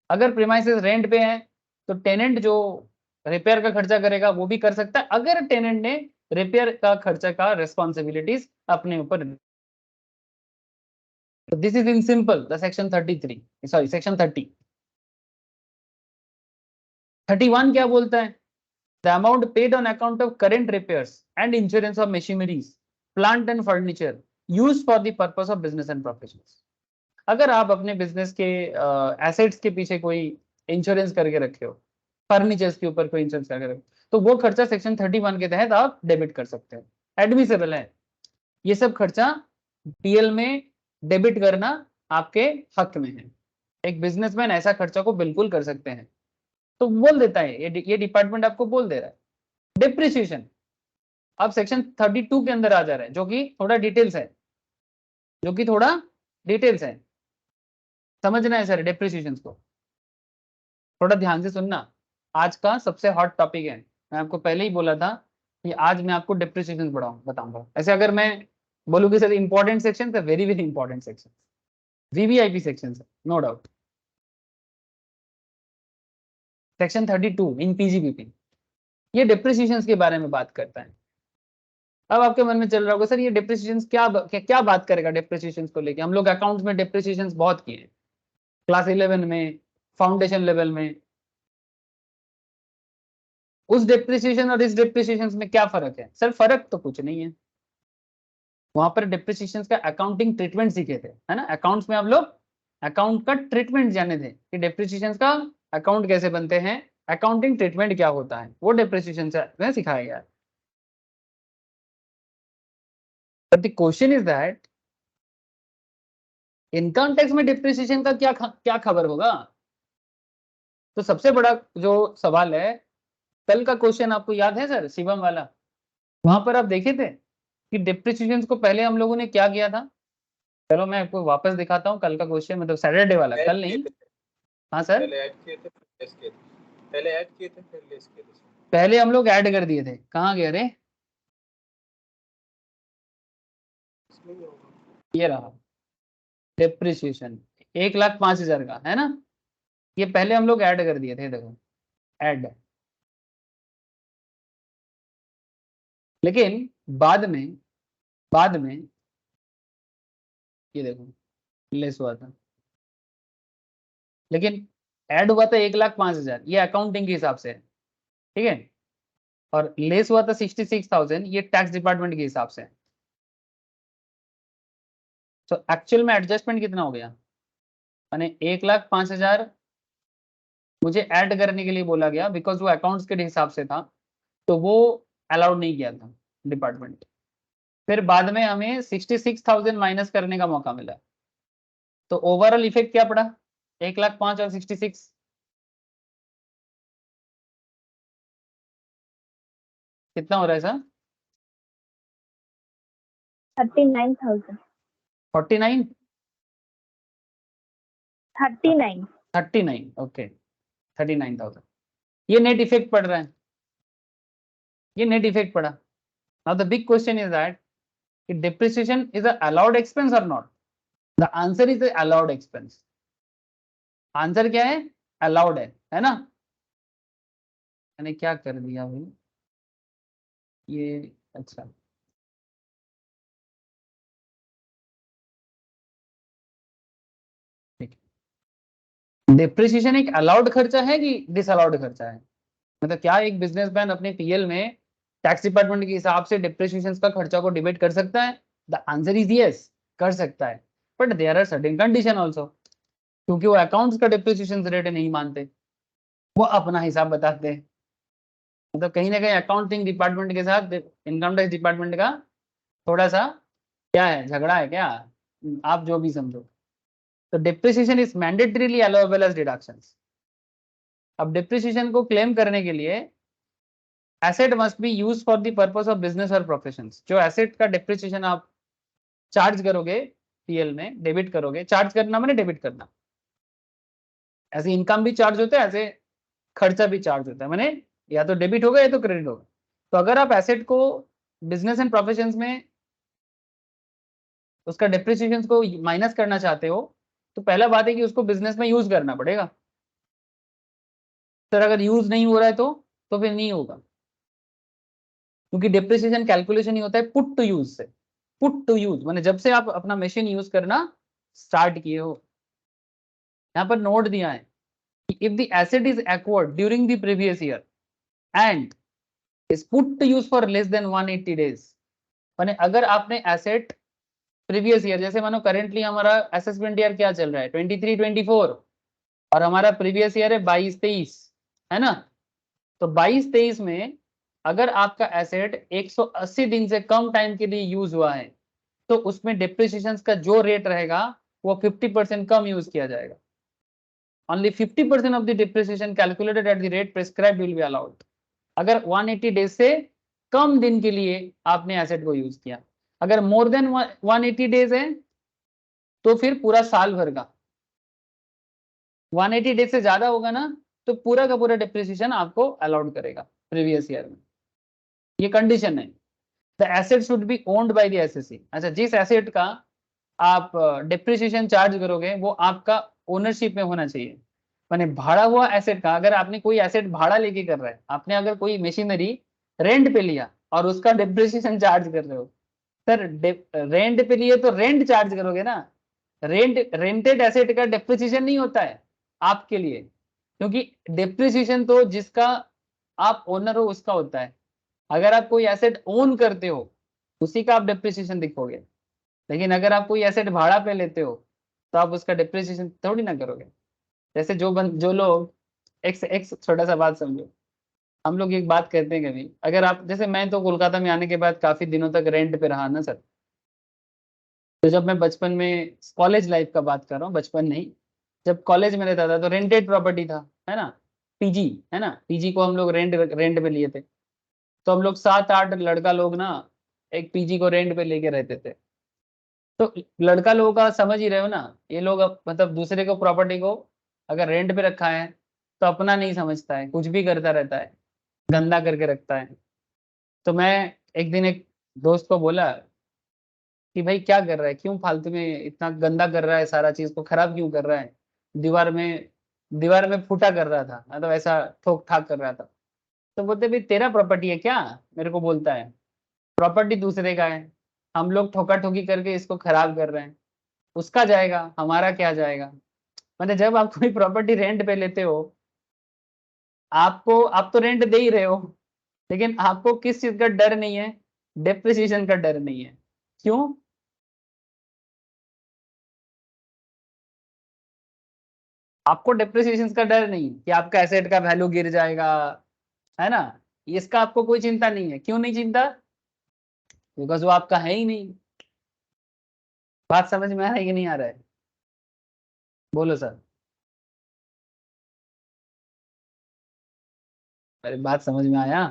अगर प्रीमाइसेस रेंट पे है तो टेनेंट जो रिपेयर का खर्चा करेगा वो भी कर सकता है, अगर टेनेंट ने रिपेयर का खर्चा का रिस्पॉन्सिबिलिटीज अपने ऊपर। This is in simple the section 33, sorry section 30। 31 क्या बोलता है? The amount paid on account of current repairs and insurance of machineries plant and furniture use for the purpose of business and professions. अगर आप अपने business के assets के पीछे कोई इंश्योरेंस करके रखे हो, फर्नीचर्स के ऊपर कोई इंश्योरेंस करके रखे हो, तो वो खर्चा सेक्शन 31 के तहत आप डेबिट कर सकते हो, एडमिसेबल है। ये सब खर्चा पीएल में डेबिट करना आपके हक में है, एक बिजनेसमैन ऐसा खर्चा को बिल्कुल कर सकते हैं। तो बोल देता है ये डिपार्टमेंट आपको बोल दे रहा है। डिप्रिसिएशन अब सेक्शन 32 के अंदर आ जा रहा है, जो कि थोड़ा डिटेल्स है, समझना है सर डिप्रिसिएशन को, थोड़ा ध्यान से सुनना। आज का सबसे हॉट टॉपिक है, मैं आपको पहले ही बोला था कि आज मैं आपको डिप्रिसिएशन बताऊंगा। ऐसे अगर मैं बोलूँ कि सर इंपॉर्टेंट सेक्शन, तो very very important section, VVIP section है, नो डाउट। सेक्शन 32 इन पीजीबीपी ये डिप्रिसिएशन के बारे में बात करता है। अब आपके मन में चल रहा होगा सर ये डिप्रिसिएशन क्या बात करेगा डिप्रिसिएशन को लेके, हम लोग अकाउंट्स में डिप्रिसिएशन बहुत किए हैं, क्लास 11 में, फाउंडेशन लेवल में, उस डेप्रिसिएशन और इस डेप्रिसिएशन में क्या फर्क है? सर फर्क तो कुछ नहीं है, वहां पर डेप्रिसिएशन का अकाउंटिंग ट्रीटमेंट सीखे थे, है ना, अकाउंट्स में आप लोग अकाउंट का ट्रीटमेंट जाने थे कि डेप्रिसिएशन का अकाउंट कैसे बनते हैं, अकाउंटिंग ट्रीटमेंट क्या होता है, वो डेप्रिसिएशन से सिखाया गया है। But the question is that income tax में डेप्रिसिएशन का क्या खबर होगा? तो सबसे बड़ा जो सवाल है, कल का क्वेश्चन आपको याद है सर, शिवम वाला, वहां पर आप देखे थे कि डेप्रिसिएशन को पहले हम लोगों ने क्या किया था। चलो मैं आपको वापस दिखाता हूँ कल का क्वेश्चन, मतलब सैटरडे वाला, कल नहीं। हाँ सर, पहले ऐड किए थे फिर लेस किए थे, पहले ऐड किए थे फिर लेस किए थे। पहले हम लोग ऐड कर दिए थे, कहाँ गए रे, इसमें ही होगा। ये रहा डेप्रिसिएशन 1,05,000 का, है ना, ये पहले हम लोग ऐड कर दिए थे, देखो ऐड। लेकिन बाद में ये देखो लेस हुआ था, लेकिन ऐड हुआ था 1,05,000, ये अकाउंटिंग के हिसाब से है, ठीक है, और लेस हुआ था 66,000, ये टैक्स डिपार्टमेंट के हिसाब से। तो एक्चुअल में एडजस्टमेंट कितना हो गया, माने 1,05,000 मुझे ऐड करने के लिए बोला गया, बिकॉज वो अकाउंट्स के हिसाब से था, तो वो अलाउड नहीं किया था डिपार्टमेंट। फिर बाद में हमें 66,000 माइनस करने का मौका मिला, तो ओवरऑल इफेक्ट क्या पड़ा, 1,05,000 और 66 कितना हो रहा है सर? 39,000 49 39 39 ओके 39,000, ये नेट इफेक्ट पड़ रहा है, ये नेट इफेक्ट पड़ा। Now the big question is that depreciation is a allowed expense or not? The answer is a allowed expense. Answer क्या है, अलाउड है ना। मैंने क्या कर दिया भाई, ये अच्छा ठीक, डिप्रिसिएशन एक अलाउड खर्चा है कि डिसअलाउड खर्चा है? मतलब क्या एक बिजनेसमैन अपने पीएल में टैक्स डिपार्टमेंट के हिसाब से डिप्रिसिएशन का खर्चा को डिबेट कर सकता है? द आंसर इज यस, कर सकता है, but there are certain condition also, क्योंकि वो अकाउंट्स का डिप्रिसिएशन रेट नहीं मानते, वो अपना हिसाब बताते हैं। मतलब कहीं ना कहीं अकाउंटिंग डिपार्टमेंट के साथ इनकम टैक्स डिपार्टमेंट का थोड़ा सा क्या है, झगड़ा है क्या, आप जो भी समझो। तो depreciation is mandatorily allowable as deductions. अब डिप्रिसिएशन को क्लेम करने के लिए asset must be use for the purpose of business और प्रोफेशंस। जो एसेट का डिप्रिसिएशन आप चार्ज करोगे पीएल में, डेबिट करोगे, चार्ज करना मैंने डेबिट करना, ऐसे इनकम भी चार्ज होता है, ऐसे खर्चा भी चार्ज होता है, मैंने या तो डेबिट होगा या तो क्रेडिट होगा। तो अगर आप एसेट को बिजनेस एंड प्रोफेशंस में उसका डेप्रिसिएशन को माइनस करना चाहते हो, तो पहला बात है कि उसको बिजनेस में यूज करना पड़ेगा। सर अगर यूज नहीं हो रहा है तो फिर नहीं होगा, क्योंकि डेप्रिसिएशन कैलकुलेशन ही होता है पुट टू यूज से। पुट टू यूज माने जब से आप अपना मशीन यूज करना स्टार्ट किए हो। यहाँ पर नोट दिया है कि if the asset is acquired during the previous year and is put to use for less than 180 days, माने अगर आपने एसेट प्रीवियस ईयर, जैसे मानो करेंटली हमारा असेसमेंट ईयर क्या चल रहा है 23-24, और हमारा प्रीवियस ईयर है 22-23, है ना, तो 22-23 में अगर आपका एसेट 180 दिन से कम टाइम के लिए यूज हुआ है, तो उसमें डिप्रिसिएशन का जो रेट रहेगा वो 50% कम यूज किया जाएगा। Only 50% of the depreciation calculated at the rate prescribed will be allowed. अगर 180 डेज से कम दिन के लिए आपने एसेट को यूज किया, अगर मोर देन 180 डेज है तो फिर पूरा साल भर का, 180 डेज से ज्यादा होगा ना तो पूरा का पूरा डिप्रिसिएशन आपको अलाउड करेगा प्रीवियस ईयर में। ये कंडीशन है। The asset should be owned by the SSC. अच्छा, जिस एसेट का आप डिप्रिसिएशन चार्ज करोगे वो आपका ओनरशिप में होना चाहिए। माने भाड़ा हुआ एसेट का, अगर आपने कोई एसेट भाड़ा लेके कर रहा है, आपने अगर कोई मशीनरी रेंट पे लिया और उसका डिप्रिसिएशन चार्ज कर रहे हो, सर रेंट पे लिए तो रेंट चार्ज करोगे ना, रेंटेड एसेट का डिप्रिसिएशन नहीं होता है आपके लिए, क्योंकि डिप्रिसिएशन तो जिसका आप ओनर हो उसका होता है। अगर आप कोई एसेट ओन करते हो उसी का आप डिप्रिसिएशन दिखोगे, लेकिन अगर आप कोई एसेट भाड़ा पे लेते हो तो आप उसका डिप्रिसिएशन थोड़ी ना करोगे। जैसे जो लोग एक छोटा सा बात समझो, हम लोग एक बात कहते हैं कभी, अगर आप जैसे मैं तो कोलकाता में आने के बाद काफी दिनों तक रेंट पे रहा ना सर, तो जब मैं बचपन में कॉलेज लाइफ का बात कर रहा हूँ, बचपन नहीं, जब कॉलेज में रहता था तो रेंटेड प्रॉपर्टी था, है ना, पीजी, है ना, पीजी को हम लोग रेंट पे लिए थे। तो हम लोग 7-8 लड़का लोग ना एक पीजी को रेंट पे लेके रहते थे। तो लड़का लोगों का समझ ही रहे हो ना, ये लोग मतलब दूसरे को प्रॉपर्टी को अगर रेंट पे रखा है तो अपना नहीं समझता है, कुछ भी करता रहता है, गंदा करके रखता है। तो मैं एक दिन एक दोस्त को बोला कि भाई क्या कर रहा है, क्यों फालतू में इतना गंदा कर रहा है, सारा चीज को खराब क्यों कर रहा है, दीवार में फूटा कर रहा था, मतलब ऐसा ठोक ठाक कर रहा था। तो बोलते भाई तेरा प्रॉपर्टी है क्या, मेरे को बोलता है प्रॉपर्टी दूसरे का है, हम लोग ठोका ठोकी करके इसको खराब कर रहे हैं, उसका जाएगा हमारा क्या जाएगा। मतलब जब आप कोई प्रॉपर्टी रेंट पे लेते हो, आपको आप तो रेंट दे ही रहे हो, लेकिन आपको किस चीज का डर नहीं है, डेप्रिसिएशन का डर नहीं है। क्यों? आपको डेप्रिसिएशन का डर नहीं कि आपका एसेट का वैल्यू गिर जाएगा, है ना, इसका आपको कोई चिंता नहीं है। क्यों नहीं चिंता? बिकॉज वो आपका है ही नहीं। बात समझ में आ रहा है कि नहीं आ रहा है? बोलो सर। अरे बात समझ में आया?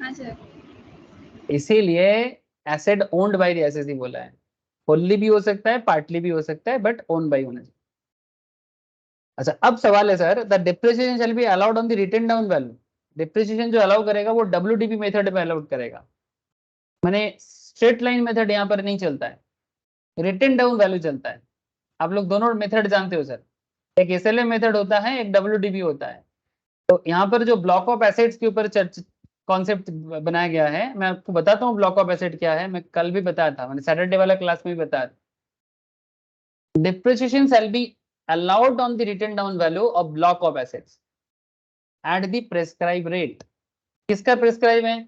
हाँ सर। इसीलिए asset owned by the SSC बोला है। फुल्ली भी हो सकता है, पार्टली भी हो सकता है, बट ओन बाय होना चाहिए। अच्छा अब सवाल है sir, the depreciation shall be allowed on the written down value. Depreciation जो अलाउ करेगा वो डब्ल्यूडीपी मेथड में अलाउड करेगा, माने स्ट्रेट लाइन मेथड यहाँ पर नहीं चलता है, रिटन डाउन वैल्यू चलता है। आप लोग दोनों मेथड जानते हो सर, एक एसएलएम मेथड होता है, एक डब्ल्यूडीपी होता है। तो यहाँ पर जो ब्लॉक ऑफ एसेट्स के ऊपर कॉन्सेप्ट बनाया गया है, मैं आपको बताता हूँ ब्लॉक ऑफ एसेट क्या है। मैं कल भी बताया था, मैंने सैटरडे वाला क्लास में भी बताया था। Depreciation shall be allowed on the written down value of block of assets at the prescribe rate. किसका प्रेस्क्राइब है?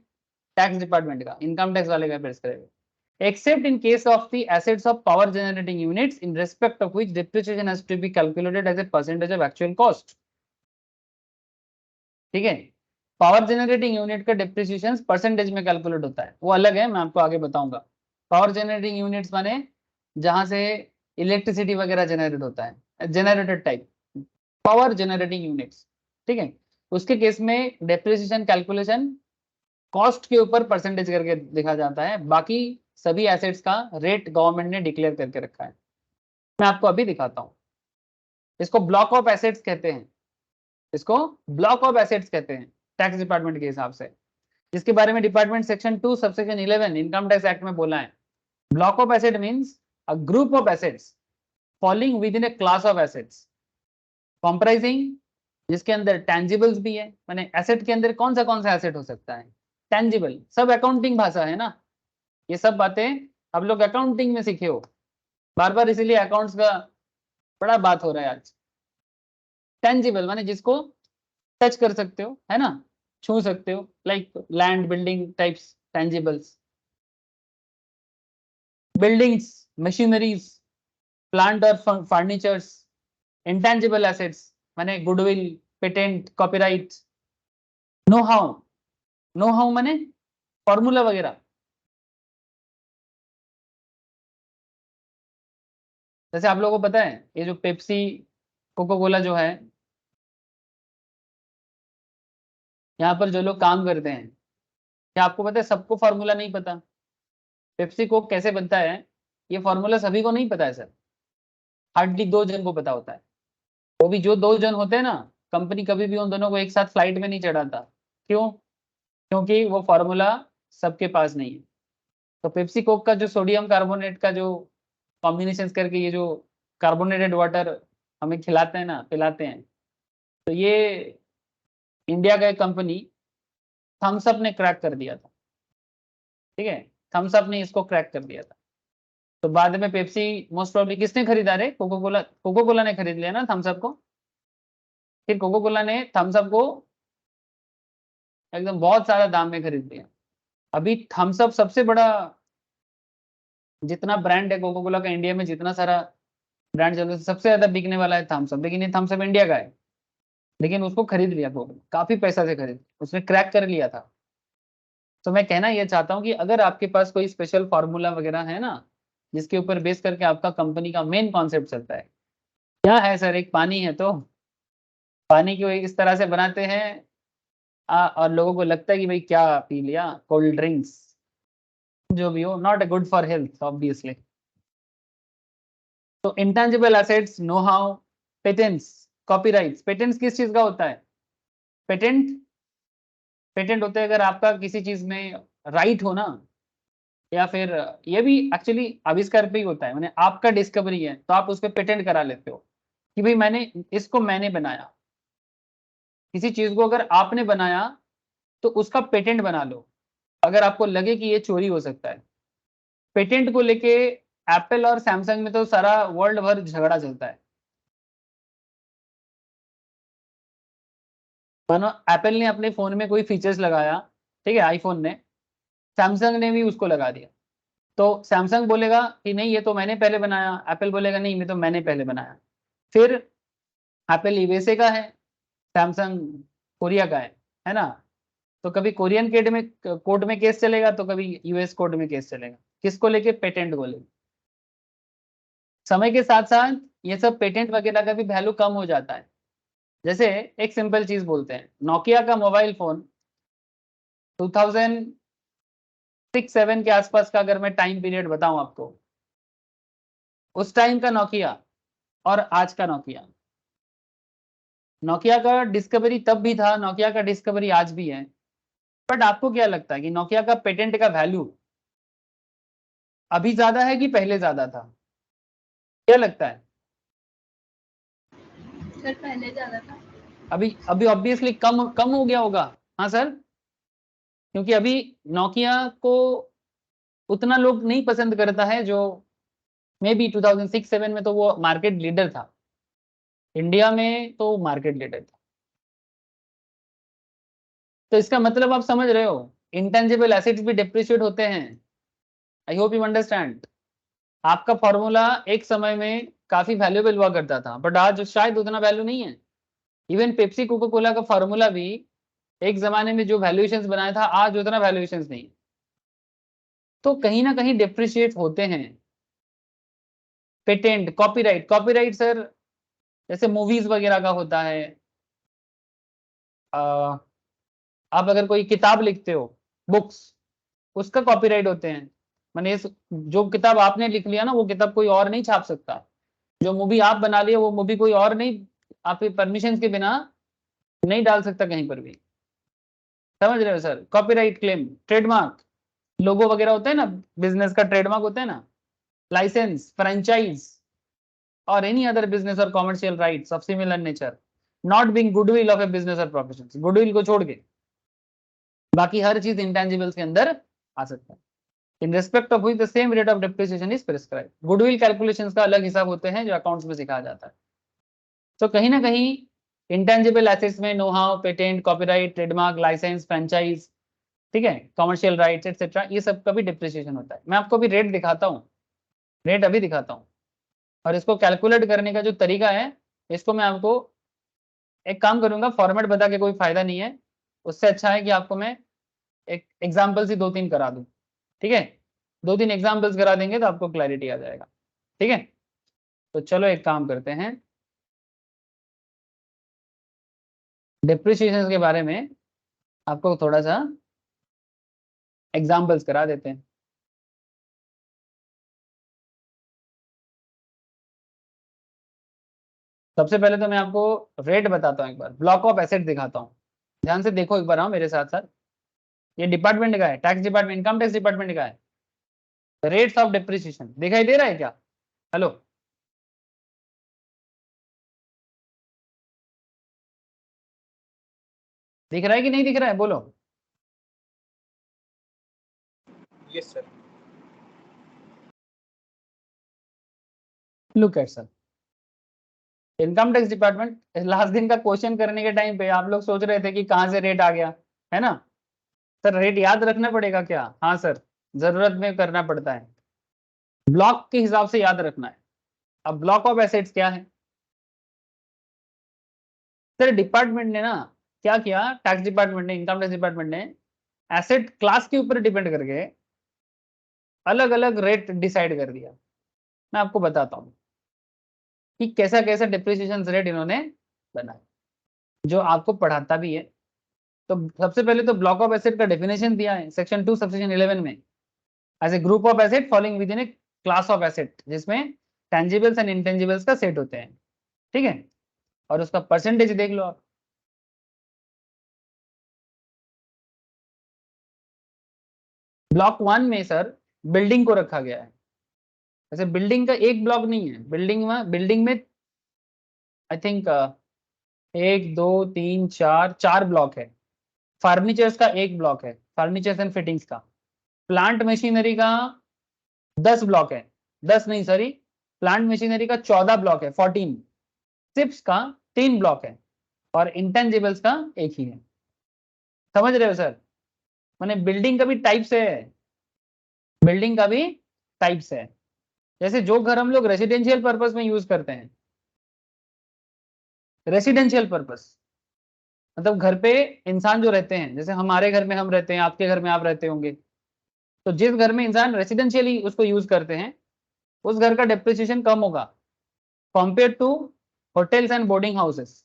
टैक्स डिपार्टमेंट का, इनकम टैक्स वाले का प्रेस्क्राइब है। Except in case of the assets of power generating units in respect of which depreciation has to be calculated as a percentage of actual cost। ठीक है, power generating unit का depreciation percentage में calculate होता है, वो अलग है, मैं आपको आगे बताऊंगा। पावर जनरेटिंग यूनिट्स माने जहां से इलेक्ट्रिसिटी वगैरह जनरेट होता है, generator type power generating units. ठीक है, उसके केस में डिप्रिसिएशन कैलकुलेशन कॉस्ट के ऊपर परसेंटेज करके देखा जाता है, बाकी सभी एसेट्स का रेट गवर्नमेंट ने डिक्लेयर करके रखा है। मैं आपको अभी दिखाता हूँ। इसको ब्लॉक ऑफ एसेट्स कहते हैं, इसको ब्लॉक ऑफ एसेट्स कहते हैं टैक्स डिपार्टमेंट के हिसाब से, जिसके बारे में department section 2 subsection 11 income tax act में बोला है। Block of asset means a group of assets falling with in a class of assets comprising, जिसके अंदर टेंजिबल्स भी है, माने एसेट के अंदर कौन सा एसेट हो सकता है, टेंजिबल। सब अकाउंटिंग भाषा है ना, ये सब बातें आप लोग अकाउंटिंग में सीखे हो बार बार, इसीलिए अकाउंट्स का बड़ा बात हो रहा है आज। टेंजिबल माने जिसको टच कर सकते हो, है ना, छू सकते हो, like land building types tangibles, buildings, machineries, plant और फर्नीचर्स। इंटेंजिबल एसेट्स माने goodwill, patent, copyright, know how, know how माने फॉर्मूला वगैरह। जैसे आप लोगों को पता है ये जो पेप्सी कोको कोला जो है, यहाँ पर जो लोग काम करते हैं, क्या आपको पता है सबको फार्मूला नहीं पता? पेप्सी कोक कैसे बनता है ये फार्मूला सभी को नहीं पता है सर, हार्डली 2 जन को पता होता है। वो भी जो 2 जन होते हैं ना, कंपनी कभी भी उन दोनों को एक साथ फ्लाइट में नहीं चढ़ाता। क्यों? क्योंकि वो फार्मूला सबके पास नहीं है। तो पेप्सी कोक का जो सोडियम कार्बोनेट का जो कॉम्बिनेशन करके ये जो कार्बोनेटेड वाटर हमें खिलाते हैं ना, पिलाते हैं, तो ये इंडिया का एक कंपनी थम्स अप ने क्रैक कर दिया था। ठीक है, थम्स अप ने इसको क्रैक कर दिया था। तो बाद में पेप्सी मोस्ट प्रोबेबली किसने खरीदा रे? कोको कोला ने खरीद लिया ना थम्स अप को। फिर कोको कोला ने थम्स अप को एकदम बहुत सारा दाम में खरीद लिया। अभी थम्स अप सबसे बड़ा, जितना ब्रांड है कोको कोला का इंडिया में, जितना सारा ब्रांड चल रहा है, सबसे ज्यादा बिकने वाला है थम्स अप। लेकिन ये थम्स अप इंडिया का है, लेकिन उसको खरीद लिया कोको, काफी पैसा से खरीद, उसने क्रैक कर लिया था। तो मैं कहना ये चाहता हूँ कि अगर आपके पास कोई स्पेशल फार्मूला वगैरह है ना, जिसके ऊपर बेस करके आपका कंपनी का मेन कॉन्सेप्ट चलता है, क्या है सर, एक पानी है तो पानी को इस तरह से बनाते हैं और लोगों को लगता है कि भाई क्या पी लिया, कोल्ड ड्रिंक्स जो भी हो, not a good for health obviously. तो intangible assets, know how, patents, copyrights. Patents किस चीज का होता है? पेटेंट पेटेंट होते हैं अगर आपका किसी चीज में राइट हो ना, या फिर ये भी एक्चुअली आविष्कार पे ही होता है, मैंने आपका डिस्कवरी है तो आप उस पर पेटेंट करा लेते हो कि भाई मैंने बनाया। किसी चीज को अगर आपने बनाया तो उसका पेटेंट बना लो, अगर आपको लगे कि ये चोरी हो सकता है। पेटेंट को लेके एप्पल और सैमसंग में तो सारा वर्ल्ड भर झगड़ा चलता है। मानो एप्पल ने अपने फोन में कोई फीचर्स लगाया, ठीक है, आईफोन ने, सैमसंग ने भी उसको लगा दिया। तो सैमसंग बोलेगा कि नहीं ये तो मैंने पहले बनाया, एप्पल बोलेगा नहीं ये तो मैंने पहले बनाया। फिर एप्पल यूएसए का है, सैमसंग कोरिया का है ना? तो कभी कोरियन कोर्ट में केस चलेगा, तो कभी यूएस कोर्ट में केस चलेगा। किसको लेके? पेटेंट को लेके। समय के साथ साथ ये सब पेटेंट वगैरह का भी वैल्यू कम हो जाता है। जैसे एक सिंपल चीज बोलते हैं, नोकिया का मोबाइल फोन 2006-7 के आसपास का अगर मैं टाइम पीरियड बताऊं आपको, उस टाइम का नोकिया और आज का नोकिया, नोकिया का डिस्कवरी तब भी था, नोकिया का डिस्कवरी आज भी है। बट आपको क्या लगता है कि नोकिया का पेटेंट का वैल्यू अभी ज्यादा है कि पहले ज्यादा था? क्या लगता है? सर पहले ज्यादा था। अभी अभी ऑब्वियसली कम कम हो गया होगा। हाँ सर, क्योंकि अभी नोकिया को उतना लोग नहीं पसंद करता है, जो मे बी 2006-7 में तो वो मार्केट लीडर था, इंडिया में तो मार्केट लीडर था। तो इसका मतलब आप समझ रहे हो, इंटेंजिबल एसेट्स भी डिप्रिशिएट होते हैं। I hope you understand. आपका फॉर्मूला एक समय में काफी वैल्यूएबल हुआ करता था, बट आज शायद उतना वैल्यू नहीं है। इवन पेप्सी कोको कोला का फॉर्मूला भी एक जमाने में जो वैल्यूएशंस बनाया था, आज उतना वैल्यूएशंस नहीं। तो कहीं ना कहीं डिप्रिशिएट होते हैं। पेटेंट, कॉपीराइट, कॉपीराइट सर जैसे मूवीज वगैरह का होता है। आ, आप अगर कोई किताब लिखते हो, बुक्स, उसका कॉपीराइट होते हैं। मैंने जो किताब आपने लिख लिया ना, वो किताब कोई और नहीं छाप सकता। जो मूवी आप बना लिए, वो मूवी कोई और नहीं आपके परमिशन के बिना नहीं डाल सकता कहीं पर भी। समझ रहे हो सर? कॉपीराइट क्लेम, ट्रेडमार्क, लोगो वगैरह होता है ना, बिजनेस का ट्रेडमार्क होता है ना, लाइसेंस, फ्रेंचाइज और एनी अदर बिजनेस और commercial rights of similar nature not being goodwill of A business और प्रोफेशन। गुडविल को छोड़ के बाकी हर चीज इंटेंजिबल्स के अंदर आ सकता है। In respect of which the same rate of depreciation is prescribed. Goodwill calculations का अलग हिसाब होते हैं जो अकाउंट्स में सिखाया जाता है। तो कहीं ना कहीं इंटेंजिबल एसेट्स में know how, patent, copyright, trademark, licence, franchise, ठीक है, कमर्शियल राइट्स एक्सेट्रा, ये सब का भी डिप्रिसिएशन होता है। मैं आपको अभी रेट दिखाता हूँ, रेट अभी दिखाता हूँ, और इसको कैलकुलेट करने का जो तरीका है, इसको मैं आपको एक काम करूंगा, फॉर्मेट बता के कोई फायदा नहीं है। उससे अच्छा है कि आपको मैं एक एग्जाम्पल्स ही 2-3 करा दूं, ठीक है? 2-3 एग्जाम्पल्स करा देंगे तो आपको क्लैरिटी आ जाएगा, ठीक है? तो चलो एक काम करते हैं, डिप्रिसिएशन के बारे में आपको थोड़ा सा एग्जाम्पल्स करा देते हैं। सबसे पहले तो मैं आपको रेट बताता हूँ, एक बार ब्लॉक ऑफ एसेट दिखाता हूँ। ध्यान से देखो एक बार, हाँ मेरे साथ साथ। ये डिपार्टमेंट का है, tax department, income tax department का है। रेट्स ऑफ डिप्रिसिएशन दिखाई दे रहा है क्या? हेलो, दिख रहा है कि नहीं दिख रहा है, बोलो। Yes sir. Look at sir, income tax department last दिन का क्वेश्चन करने के टाइम पे आप लोग सोच रहे थे कि कहाँ से रेट आ गया, है ना सर? रेट याद रखना पड़ेगा क्या? हाँ सर, जरूरत में करना पड़ता है, ब्लॉक के हिसाब से याद रखना है। अब ब्लॉक ऑफ एसेट्स क्या है सर? डिपार्टमेंट ने ना क्या किया, टैक्स डिपार्टमेंट ने, इनकम टैक्स डिपार्टमेंट ने एसेट क्लास के ऊपर डिपेंड करके अलग अलग रेट डिसाइड कर दिया। मैं आपको बताता हूँ कि कैसा कैसा डिप्रिसिएशन रेट इन्होंने बनाया, जो आपको पढ़ाता भी है। तो सबसे पहले तो ब्लॉक ऑफ एसेट का डेफिनेशन दिया है सेक्शन 2 सबसेक्शन 11 में, as a group of asset following within a class of asset, जिसमें टेंजिबल्स एंड इंटेंजिबल्स का सेट होते हैं, ठीक है। और उसका परसेंटेज देख लो आप। ब्लॉक 1 में सर बिल्डिंग को रखा गया है। वैसे बिल्डिंग का एक ब्लॉक नहीं है, बिल्डिंग में आई थिंक 1 2 3 4 ब्लॉक है। फर्नीचर्स का एक ब्लॉक है, फर्नीचर्स एंड फिटिंग्स का। प्लांट मशीनरी का 10 ब्लॉक है, 10 नहीं सॉरी, प्लांट मशीनरी का 14 ब्लॉक है, 14। शिप्स का 3 ब्लॉक है और इंटेंजिबल्स का एक ही है। समझ रहे हो सर? माने बिल्डिंग का भी टाइप्स है, बिल्डिंग का भी टाइप्स है। जैसे जो घर हम लोग रेसिडेंशियल पर्पस में यूज करते हैं, रेसिडेंशियल पर्पस मतलब घर पे इंसान जो रहते हैं, जैसे हमारे घर में हम रहते हैं, आपके घर में आप रहते होंगे, तो जिस घर में इंसान रेसिडेंशियली उसको यूज करते हैं उस घर का डेप्रिसिएशन कम होगा compare to hotels and boarding houses.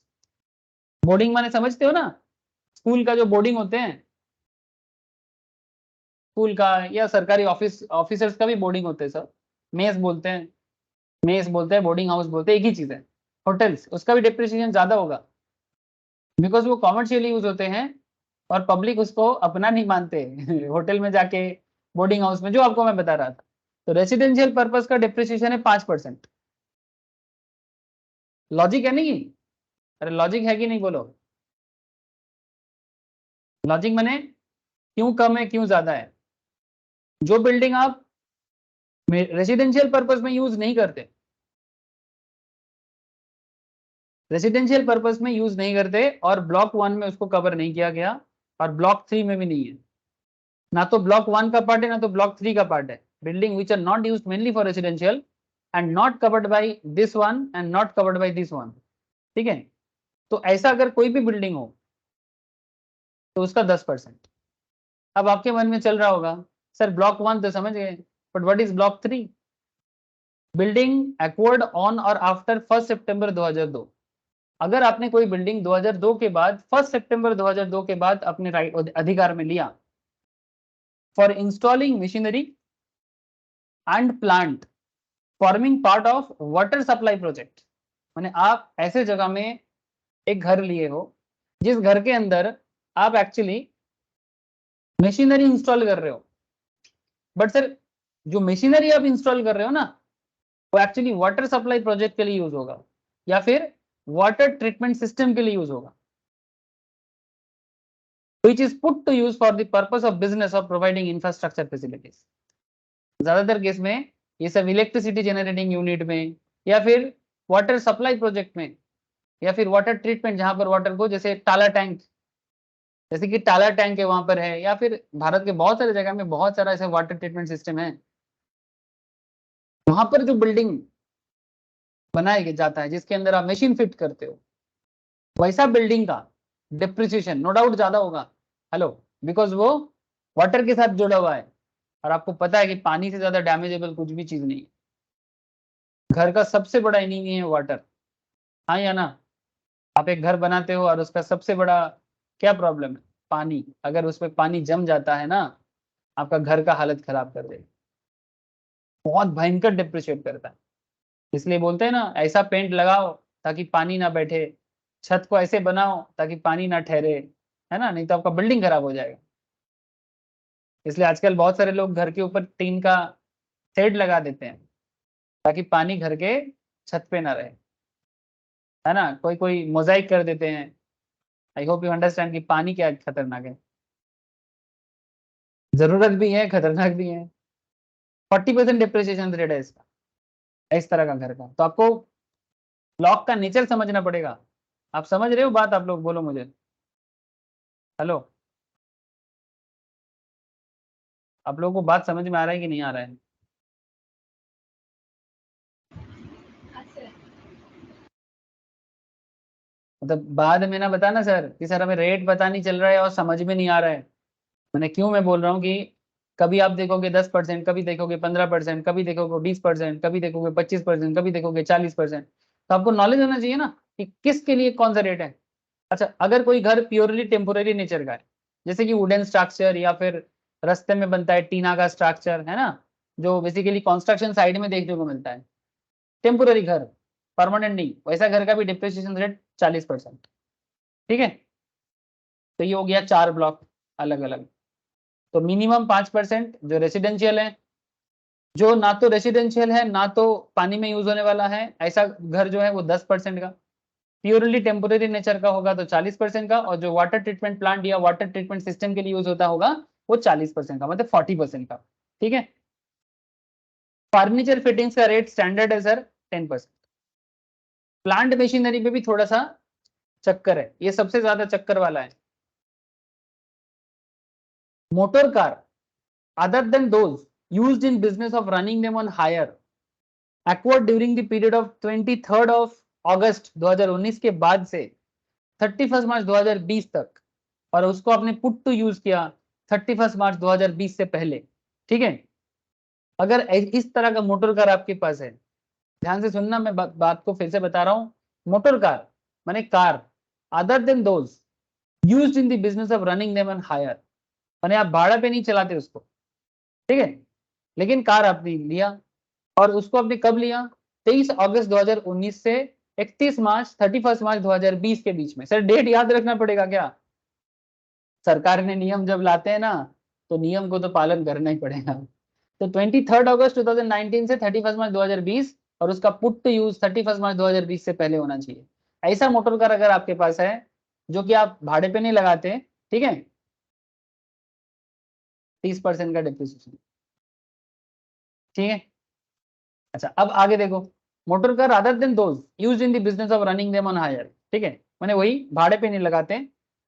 Boarding माने समझते हो ना, स्कूल का जो बोर्डिंग होते हैं, स्कूल का या सरकारी ऑफिसर्स का भी बोर्डिंग होते हैं सर, मेस बोलते हैं, मेस बोलते हैं, बोर्डिंग हाउस बोलते हैं, एक ही चीज है। होटल्स, उसका भी डेप्रिसिएशन ज्यादा होगा बिकॉज वो कॉमर्शियली यूज होते हैं और पब्लिक उसको अपना नहीं मानते होटल में जाके, बोर्डिंग हाउस में, जो आपको मैं बता रहा था। तो रेसिडेंशियल पर्पस का डेप्रिसिएशन है 5%। लॉजिक है नहीं? अरे लॉजिक है कि नहीं बोलो? लॉजिक माने क्यों कम है क्यों ज्यादा है? जो बिल्डिंग आप रेसिडेंशियल पर्पस में यूज नहीं करते, रेसिडेंशियल पर्पस में यूज नहीं करते और ब्लॉक 1 में उसको कवर नहीं किया गया और ब्लॉक 3 में भी नहीं है, ना तो ब्लॉक 1 का पार्ट है ना तो ब्लॉक 3 का पार्ट है। Building which are not used mainly for residential and not covered by this one and not covered by this one, ठीक है। तो ऐसा अगर कोई भी बिल्डिंग हो तो उसका 10%। अब आपके मन में चल रहा होगा सर ब्लॉक 1 तो समझ गए, but what is block 3? Building acquired on और आफ्टर 1 सितंबर 2002। अगर आपने कोई बिल्डिंग 2002 के बाद 1 सितंबर 2002 के बाद अपने राइट अधिकार में लिया for installing machinery and plant forming part of water supply project, माने आप ऐसे जगह में एक घर लिए हो जिस घर के अंदर आप एक्चुअली मशीनरी इंस्टॉल कर रहे हो, बट सर जो मशीनरी आप इंस्टॉल कर रहे हो ना वो एक्चुअली वाटर सप्लाई प्रोजेक्ट के लिए यूज होगा या फिर वाटर ट्रीटमेंट सिस्टम के लिए यूज होगा, which is put to use for the purpose of business of providing infrastructure facilities। ज्यादातर केस में ये सब इलेक्ट्रिसिटी जनरेटिंग यूनिट में या फिर वाटर सप्लाई प्रोजेक्ट में या फिर वाटर ट्रीटमेंट, जहां पर वाटर को, जैसे टाला टैंक, जैसे कि टाला टैंक है वहां पर है, या फिर भारत के बहुत सारे जगह में बहुत सारा ऐसे वाटर ट्रीटमेंट सिस्टम है, वहां पर जो बिल्डिंग बनाया जाता है जिसके अंदर आप मशीन फिट करते हो, वैसा बिल्डिंग का डिप्रिसिएशन नो डाउट ज्यादा होगा। हेलो, बिकॉज वो वाटर के साथ जुड़ा हुआ है और आपको पता है कि पानी से ज्यादा डैमेजेबल कुछ भी चीज नहीं है। घर का सबसे बड़ा एनिमी है वाटर, हाँ या ना? आप एक घर बनाते हो और उसका सबसे बड़ा क्या प्रॉब्लम है? पानी। अगर उसमें पानी जम जाता है ना, आपका घर का हालत खराब कर देगा, बहुत भयंकर डिप्रिशिएट करता है। इसलिए बोलते हैं ना, ऐसा पेंट लगाओ ताकि पानी ना बैठे, छत को ऐसे बनाओ ताकि पानी ना ठहरे, है ना, नहीं तो आपका बिल्डिंग खराब हो जाएगा। इसलिए आजकल बहुत सारे लोग घर के ऊपर टीन का शेड लगा देते हैं ताकि पानी घर के छत पे ना रहे, है ना। कोई कोई मोजाइक कर देते हैं। आई होप यू अंडरस्टैंड कि पानी क्या खतरनाक है, जरूरत भी है, खतरनाक भी है। 40% डिप्रिसिएशन रेट है इसका, इस तरह का घर का। तो आपको ब्लॉक का नेचर समझना पड़ेगा। आप समझ रहे हो बात? आप लोग बोलो मुझे, हेलो, आप लोगों को बात समझ में आ रहा है कि नहीं आ रहा है? अच्छा, मतलब बाद में ना बताना सर कि सर हमें रेट पता नहीं चल रहा है और समझ में नहीं आ रहा है। मैंने क्यों मैं बोल रहा हूँ कि कभी आप देखोगे 10%, कभी देखोगे 15%, कभी देखोगे 20%, कभी देखोगे 25%, कभी देखोगे 40%। तो आपको नॉलेज होना चाहिए ना कि किसके लिए कौन सा रेट है। अच्छा, अगर कोई घर प्योरली टेम्पोररी नेचर का है, जैसे कि वुडन स्ट्रक्चर या फिर रास्ते में बनता है टीना का स्ट्रक्चर, है ना, जो बेसिकली कंस्ट्रक्शन साइड में देखने को मिलता है, टेम्पोररी घर, परमानेंट नहीं, वैसा घर का भी डिप्रिसिएशन रेट 40%। ठीक है, तो ये हो गया 4 ब्लॉक अलग अलग। तो मिनिमम 5% जो रेसिडेंशियल है, जो ना तो रेसिडेंशियल है ना तो पानी में यूज होने वाला है, ऐसा घर जो है वो 10% का। प्योरली टेम्पोररी नेचर का होगा तो 40% का, और जो वाटर ट्रीटमेंट प्लांट या वाटर ट्रीटमेंट सिस्टम के लिए यूज होता होगा वो 40% का, मतलब 40% का। ठीक है, फर्नीचर फिटिंग्स का रेट स्टैंडर्ड है सर 10%। प्लांट मशीनरी पे भी थोड़ा सा चक्कर है, ये सबसे ज्यादा चक्कर वाला है। Motor car other than those used in business of running them on hire acquired during the period of 23rd of August 2019 के बाद से 31 मार्च 2020 तक, और उसको आपने पुट टू यूज किया 31 मार्च 2020 से पहले। ठीक है, अगर इस तरह का मोटर कार आपके पास है, ध्यान से सुनना, मैं बात को फिर से बता रहा हूं। मोटर कार माने car other than those used in the business of running them on hire, माने आप भाड़ा पे नहीं चलाते उसको। ठीक है, लेकिन कार आपने लिया, और उसको आपने कब लिया? 23 अगस्त 2019 से 31 मार्च 31 मार्च 2020 के बीच में। सर डेट याद रखना पड़ेगा क्या? सरकार ने नियम जब लाते हैं ना, तो नियम को तो पालन करना ही पड़ेगा। तो 23 अगस्त 2019 से 31 मार्च 2020, और उसका पुट टू यूज 31 मार्च 2020 से पहले होना चाहिए। ऐसा मोटर कार अगर आपके पास है जो कि आप भाड़े पे नहीं लगाते, ठीक है, 30% का डिप्रिसिएशन। ठीक है, अच्छा अब आगे देखो, motor car other than those used in the business of running them on hire. ठीक है, मैंने वही भाड़े पे नहीं लगाते,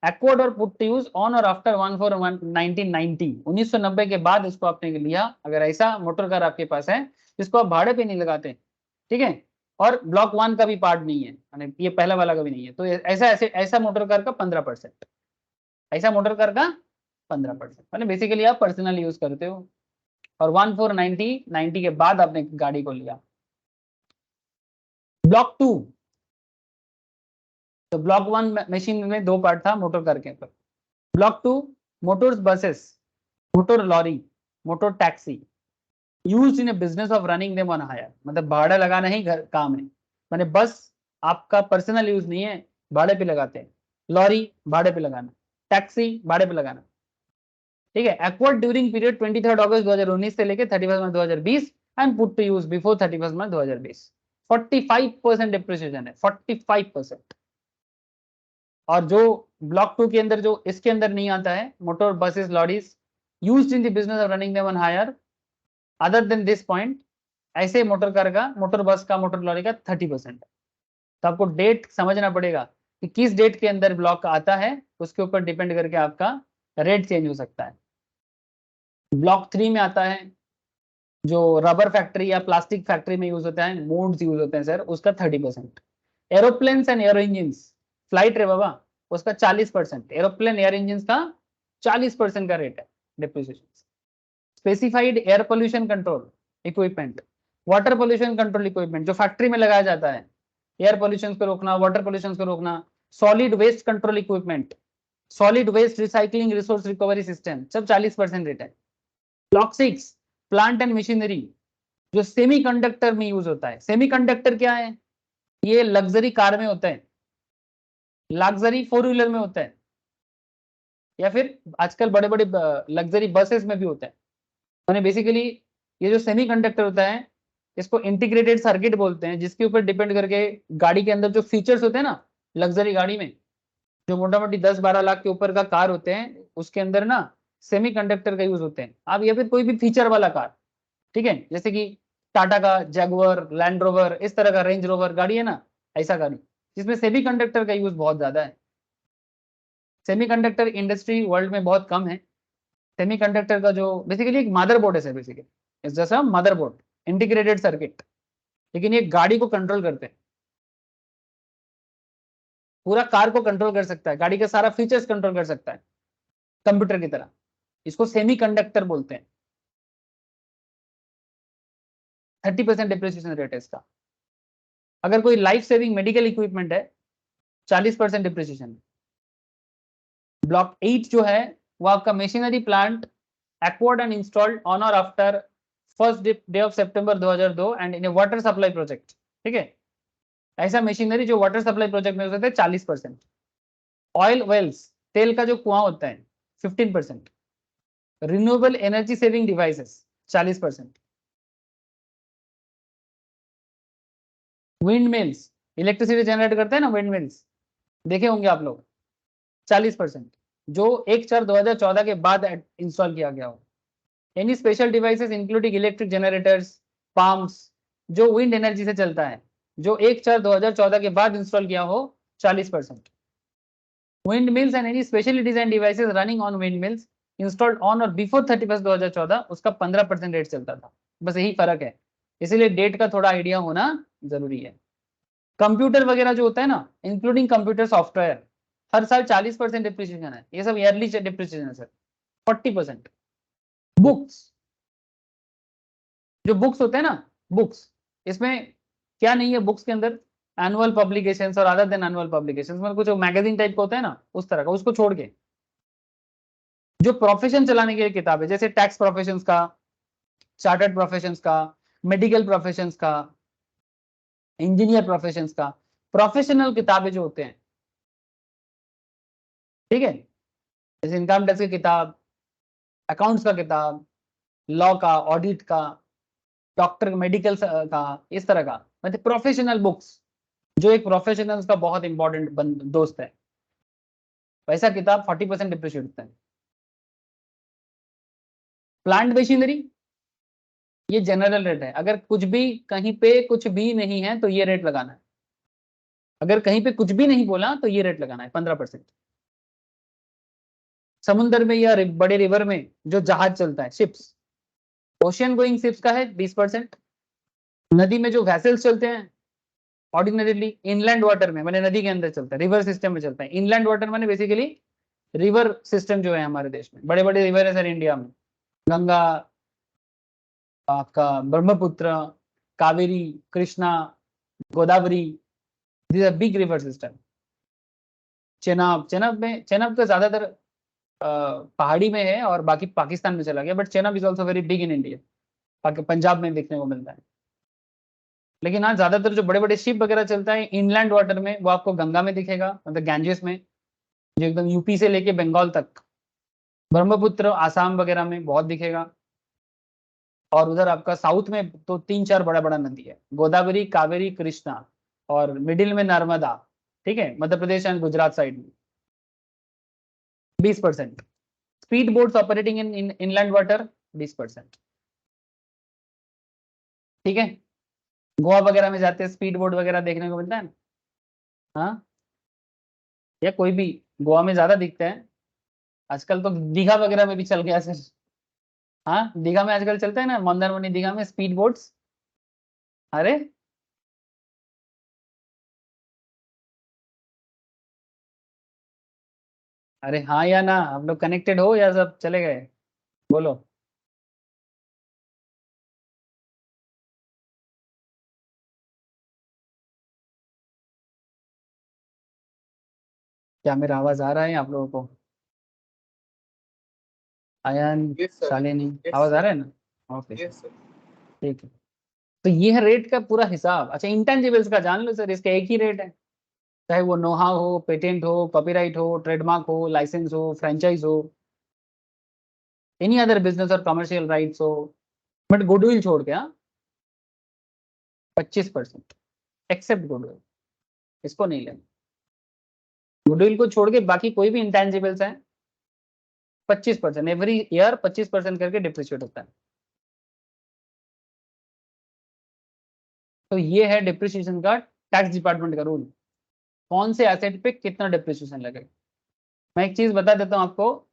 एक्वार्ड और पुट टू यूज ऑन और आफ्टर 1/4/1990, 1990 के बाद इसको आपने लिया, अगर ऐसा मोटर कार आपके पास है जिसको आप भाड़े पे नहीं लगाते। ठीक है, और ब्लॉक 1 का भी पार्ट नहीं है, यानी ये पहला वाला का भी नहीं है, तो ऐसा ऐसा मोटर कार का 15%, ऐसा मोटर कार का 15%, मतलब बेसिकली आप पर्सनल यूज करते हो, और 1/4/90 के बाद आपने गाड़ी को लिया। ब्लॉक 2, तो ब्लॉक 1 मशीन में 2 पार्ट था मोटर कार के ऊपर। Block 2 motors buses, motor lorry, motor taxi used in a business of running them on hire, मतलब भाड़ा लगाना ही घर काम है, माने बस आपका पर्सनल यूज नहीं है, भाड़े पे लगाते हैं। लॉरी भाड़े पे लगाना, टैक्सी भाड़े पे लगाना। ठीक है, एक्वार्ड ड्यूरिंग पीरियड 23 अगस्त 2019 से लेकर 31 March 2020 and put to use before 31 March 2020। 45% depreciation है, 45%। और जो ब्लॉक 2 के अंदर, जो इसके अंदर नहीं आता है, motor buses lorries used in the business of running them on hire other than this point, ऐसे मोटर कार का, मोटर बस का, मोटर लॉरी का 30%। तो आपको डेट समझना पड़ेगा कि किस डेट के अंदर ब्लॉक आता है, उसके ऊपर डिपेंड करके आपका रेट चेंज हो सकता है। ब्लॉक 3 में आता है जो रबर फैक्ट्री या प्लास्टिक फैक्ट्री में यूज होता है, मोड्स यूज होते हैं सर, उसका 30%। Aeroplanes and air engine, flight रे बाबा, उसका 40%, एरोप्लेन एयर इंजिन का 40% का रेट है depreciation. Specified air pollution control equipment, water pollution control equipment जो फैक्ट्री में लगाया जाता है, एयर पोल्यूशन को रोकना, वाटर पोल्यूशन को रोकना। Solid waste control equipment, solid waste recycling resource recovery system, सब 40% रेट है। ब्लॉक 6 प्लांट एंड मशीनरी, जो सेमीकंडक्टर में यूज होता है। सेमीकंडक्टर क्या है? ये लग्जरी कार में होता है, लग्जरी 4 व्हीलर में होता है, या फिर आजकल बड़े बड़े लग्जरी बसेस में भी होता है। मैंने बेसिकली ये जो सेमीकंडक्टर होता है, इसको इंटीग्रेटेड सर्किट बोलते हैं, जिसके ऊपर डिपेंड करके गाड़ी के अंदर जो फीचर्स होते हैं ना, लग्जरी गाड़ी में जो मोटा मोटी 10-12 लाख के ऊपर का कार होते हैं, उसके अंदर ना सेमीकंडक्टर का यूज होते हैं। आप या फिर कोई भी फीचर वाला कार, ठीक है, जैसे कि टाटा का जैगुआर, लैंड रोवर, इस तरह का रेंज रोवर गाड़ी है ना, ऐसा गाड़ी जिसमें सेमीकंडक्टर का यूज बहुत ज्यादा है। सेमीकंडक्टर इंडस्ट्री वर्ल्ड में बहुत कम है। सेमीकंडक्टर का जो बेसिकली एक मदरबोर्ड है sir, basically it's just a motherboard, integrated circuit, लेकिन ये गाड़ी को कंट्रोल करते हैं, पूरा कार को कंट्रोल कर सकता है, गाड़ी का सारा फीचर्स कंट्रोल कर सकता है कंप्यूटर की तरह। इसको सेमीकंडक्टर बोलते हैं। 30% डिप्रिसिएशन रेट है इसका। अगर कोई लाइफ सेविंग मेडिकल इक्विपमेंट है 40% डिप्रिसिएशन। ब्लॉक 8 जो है वो आपका machinery plant acquired and installed on or after first day of September 2002 and in a water supply project, ठीक है। ऐसा मशीनरी जो वाटर सप्लाई प्रोजेक्ट में हो सकता है 40%। ऑयल वेल्स, तेल का जो कुआं होता है 15%। Renewable energy saving devices 40%। Wind mills, electricity generate करते हैं ना विंड मिल्स, देखे होंगे आप लोग, 40%, जो 1/4/2014 के बाद इंस्टॉल किया गया हो। Any special devices including electric generators, pumps, जो विंड एनर्जी से चलता है, जो 1/4/2014 के बाद इंस्टॉल किया हो 40%। Wind mills and any specially design devices running on wind mills installed on और बिफोर 31/2014 उसका 15% रेट चलता था। बस यही फर्क है, इसीलिए डेट का थोड़ा आइडिया होना जरूरी है। कंप्यूटर वगैरह जो होता है ना, इंक्लूडिंग कंप्यूटर सॉफ्टवेयर, हर साल 40% डिप्रिसिएशन है। ये सब ईयरली डिप्रिसिएशन है सर। 40%। बुक्स, जो बुक्स होते हैं ना, बुक्स, इसमें क्या नहीं है बुक्स के अंदर, एनुअल पब्लिकेशंस और अदर देन एनुअल पब्लिकेशंस, मतलब कुछ मैगजीन टाइप का होता है ना उस तरह का, उसको छोड़ के जो प्रोफेशन चलाने के लिए किताबें, जैसे टैक्स प्रोफेशंस का, चार्टर्ड प्रोफेशंस का, मेडिकल प्रोफेशंस का, इंजीनियर प्रोफेशंस का, प्रोफेशनल किताबें जो होते हैं, ठीक है, जैसे इनकम टैक्स की किताब, अकाउंट्स का किताब, लॉ का, ऑडिट का, डॉक्टर मेडिकल का, इस तरह का, मतलब प्रोफेशनल बुक्स जो एक प्रोफेशनल का बहुत इंपॉर्टेंट दोस्त है, वैसा किताब 40% डिप्रिशिएट होता है। प्लांट मशीनरी, ये जनरल रेट है, अगर कुछ भी कहीं पे कुछ भी नहीं है तो ये रेट लगाना है, अगर कहीं पे कुछ भी नहीं बोला तो ये रेट लगाना है 15%। समुद्र में या बड़े रिवर में जो जहाज चलता है, शिप्स, ओशियन गोइंग शिप्स का है 20%। नदी में जो वैसल्स चलते हैं ऑर्डिनरीली, इनलैंड वाटर में मैंने नदी के अंदर चलता है, रिवर सिस्टम में चलता है। इनलैंड वाटर मैंने बेसिकली रिवर सिस्टम जो है हमारे देश में, बड़े बड़े रिवर है सर इंडिया में, गंगा, आपका Brahmaputra, Kaveri, Krishna, Godavari, this are big river system. Chenab, Chenab तो ज्यादातर पहाड़ी में है और बाकी पाकिस्तान में चला गया, but Chenab is also very big in India, Punjab में देखने को मिलता है। लेकिन हाँ, ज्यादातर जो बड़े बड़े शिप वगैरह चलता है इनलैंड वाटर में, वो आपको गंगा में दिखेगा, मतलब गैंजेस में, जो एकदम यूपी से लेके बंगाल तक। ब्रह्मपुत्र आसाम वगैरह में बहुत दिखेगा। और उधर आपका साउथ में तो 3-4 बड़ा बड़ा नदी है, गोदावरी, कावेरी, कृष्णा, और मिडिल में नर्मदा, ठीक है, मध्य प्रदेश एंड गुजरात साइड में 20%। Speed boats operating in inland water 20%, ठीक है। गोवा वगैरह में जाते हैं स्पीड बोट वगैरह देखने को मिलता है ना, हाँ, या कोई भी, गोवा में ज्यादा दिखते हैं आजकल तो, दीघा वगैरह में भी चल गया सर। हाँ, दीघा में आजकल चलते हैं ना, मंदारमनी दीघा में स्पीड बोट्स। अरे अरे हाँ या ना, हम लोग कनेक्टेड हो या सब चले गए, बोलो। क्या मेरा आवाज आ रहा है आप लोगों को? Ion, yes sir. Shalini, yes आवाज आ सर। रहा है ना? Okay, yes sir. ठीक है। तो ये है रेट का पूरा हिसाब। अच्छा, इंटेंजिबल्स का जान लो सर, इसका एक ही रेट है, चाहे वो नोहाव हो, पेटेंट हो, कॉपीराइट हो, ट्रेडमार्क हो, लाइसेंस हो, फ्रेंचाइज हो, एनी अदर बिजनेस और कमर्शियल राइट्स हो, बट गुडविल छोड़ के, हाँ, 25%, एक्सेप्ट गुडविल, इसको नहीं लेना। गुडविल को छोड़ के बाकी कोई भी इंटेंजिबल्स है 25%, एवरी ईयर 25% करके डिप्रिशिएट होता है। तो ये है डिप्रिसिएशन का टैक्स डिपार्टमेंट का रूल, कौन से एसेट पे कितना डिप्रिसिएशन लगेगा। मैं एक चीज बता देता हूँ आपको,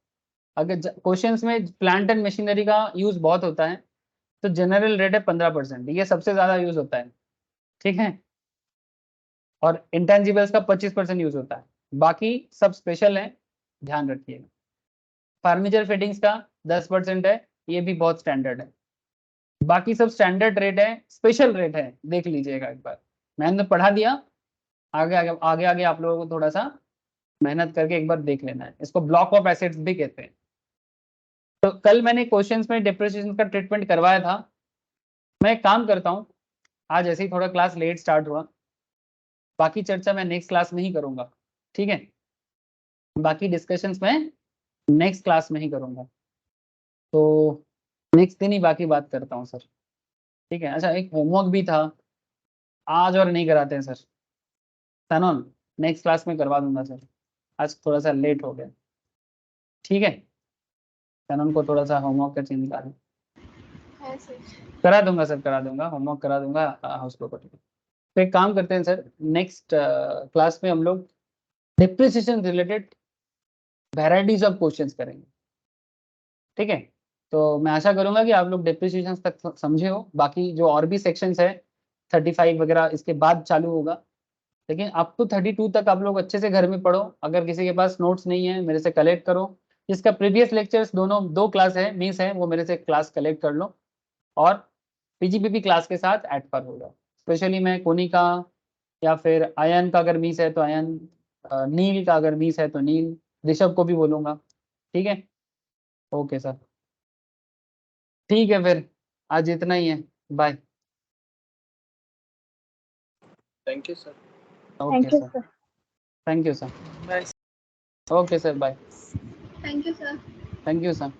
अगर क्वेश्चंस में प्लांट एंड मशीनरी का यूज बहुत होता है तो जनरल रेट है 15%, ये सबसे ज्यादा यूज होता है, ठीक है। और इंटेंजिबल्स का 25% यूज होता है, बाकी सब स्पेशल है, ध्यान रखिएगा। फर्नीचर फिटिंग्स का 10% है, ये भी बहुत स्टैंडर्ड है। बाकी सब स्टैंडर्ड रेट है, स्पेशल रेट है, देख लीजिएगा एक बार। मैंने तो पढ़ा दिया, आगे आगे आगे आगे आप लोगों को थोड़ा सा मेहनत करके एक बार देख लेना है। इसको ब्लॉक ऑफ एसेट्स भी कहते हैं। तो कल मैंने क्वेश्चंस में डिप्रिसिएशन का ट्रीटमेंट करवाया था। मैं एक काम करता हूँ, आज ऐसे ही थोड़ा क्लास लेट स्टार्ट हुआ, बाकी चर्चा मैं नेक्स्ट क्लास में ही करूंगा, ठीक है। बाकी डिस्कशंस में नेक्स्ट क्लास में ही करूंगा, तो नेक्स्ट दिन ही बाकी बात करता हूँ सर, ठीक है। अच्छा, एक होमवर्क भी था आज और नहीं कराते हैं सर, सनोन नेक्स्ट क्लास में करवा दूंगा सर, आज थोड़ा सा लेट हो गया, ठीक है। सनोन को थोड़ा सा होमवर्क का चिंता है, है सर। करा दूंगा सर, करा दूंगा, होमवर्क करा दूंगा हाउस प्रॉपर्टी। तो एक काम करते हैं सर, नेक्स्ट क्लास में हम लोग depreciation related varieties of questions करेंगे, ठीक है। तो मैं आशा करूंगा कि आप लोग डिप्रिसिएशन तक समझे हो। बाकी जो और भी सेक्शंस है 35 वगैरह इसके बाद चालू होगा, लेकिन अप टू 32 तक आप लोग अच्छे से घर में पढ़ो। अगर किसी के पास नोट्स नहीं है मेरे से कलेक्ट करो, जिसका प्रीवियस लेक्चर्स दोनों 2 क्लास है मिस है वो मेरे से क्लास कलेक्ट कर लो, और पीजीपीपी क्लास के साथ ऐड पर हो जाओ। स्पेशली मैं कोनी का या फिर आयन का अगर मिस है तो आयन, नील का अगर मिस है तो नील, ऋषभ को भी बोलूंगा, ठीक है। ओके सर, ठीक है फिर आज इतना ही है, bye. Thank you sir. Okay thank you sir, sir. Thank you sir, bye. Okay sir, bye, thank you sir. Thank you sir.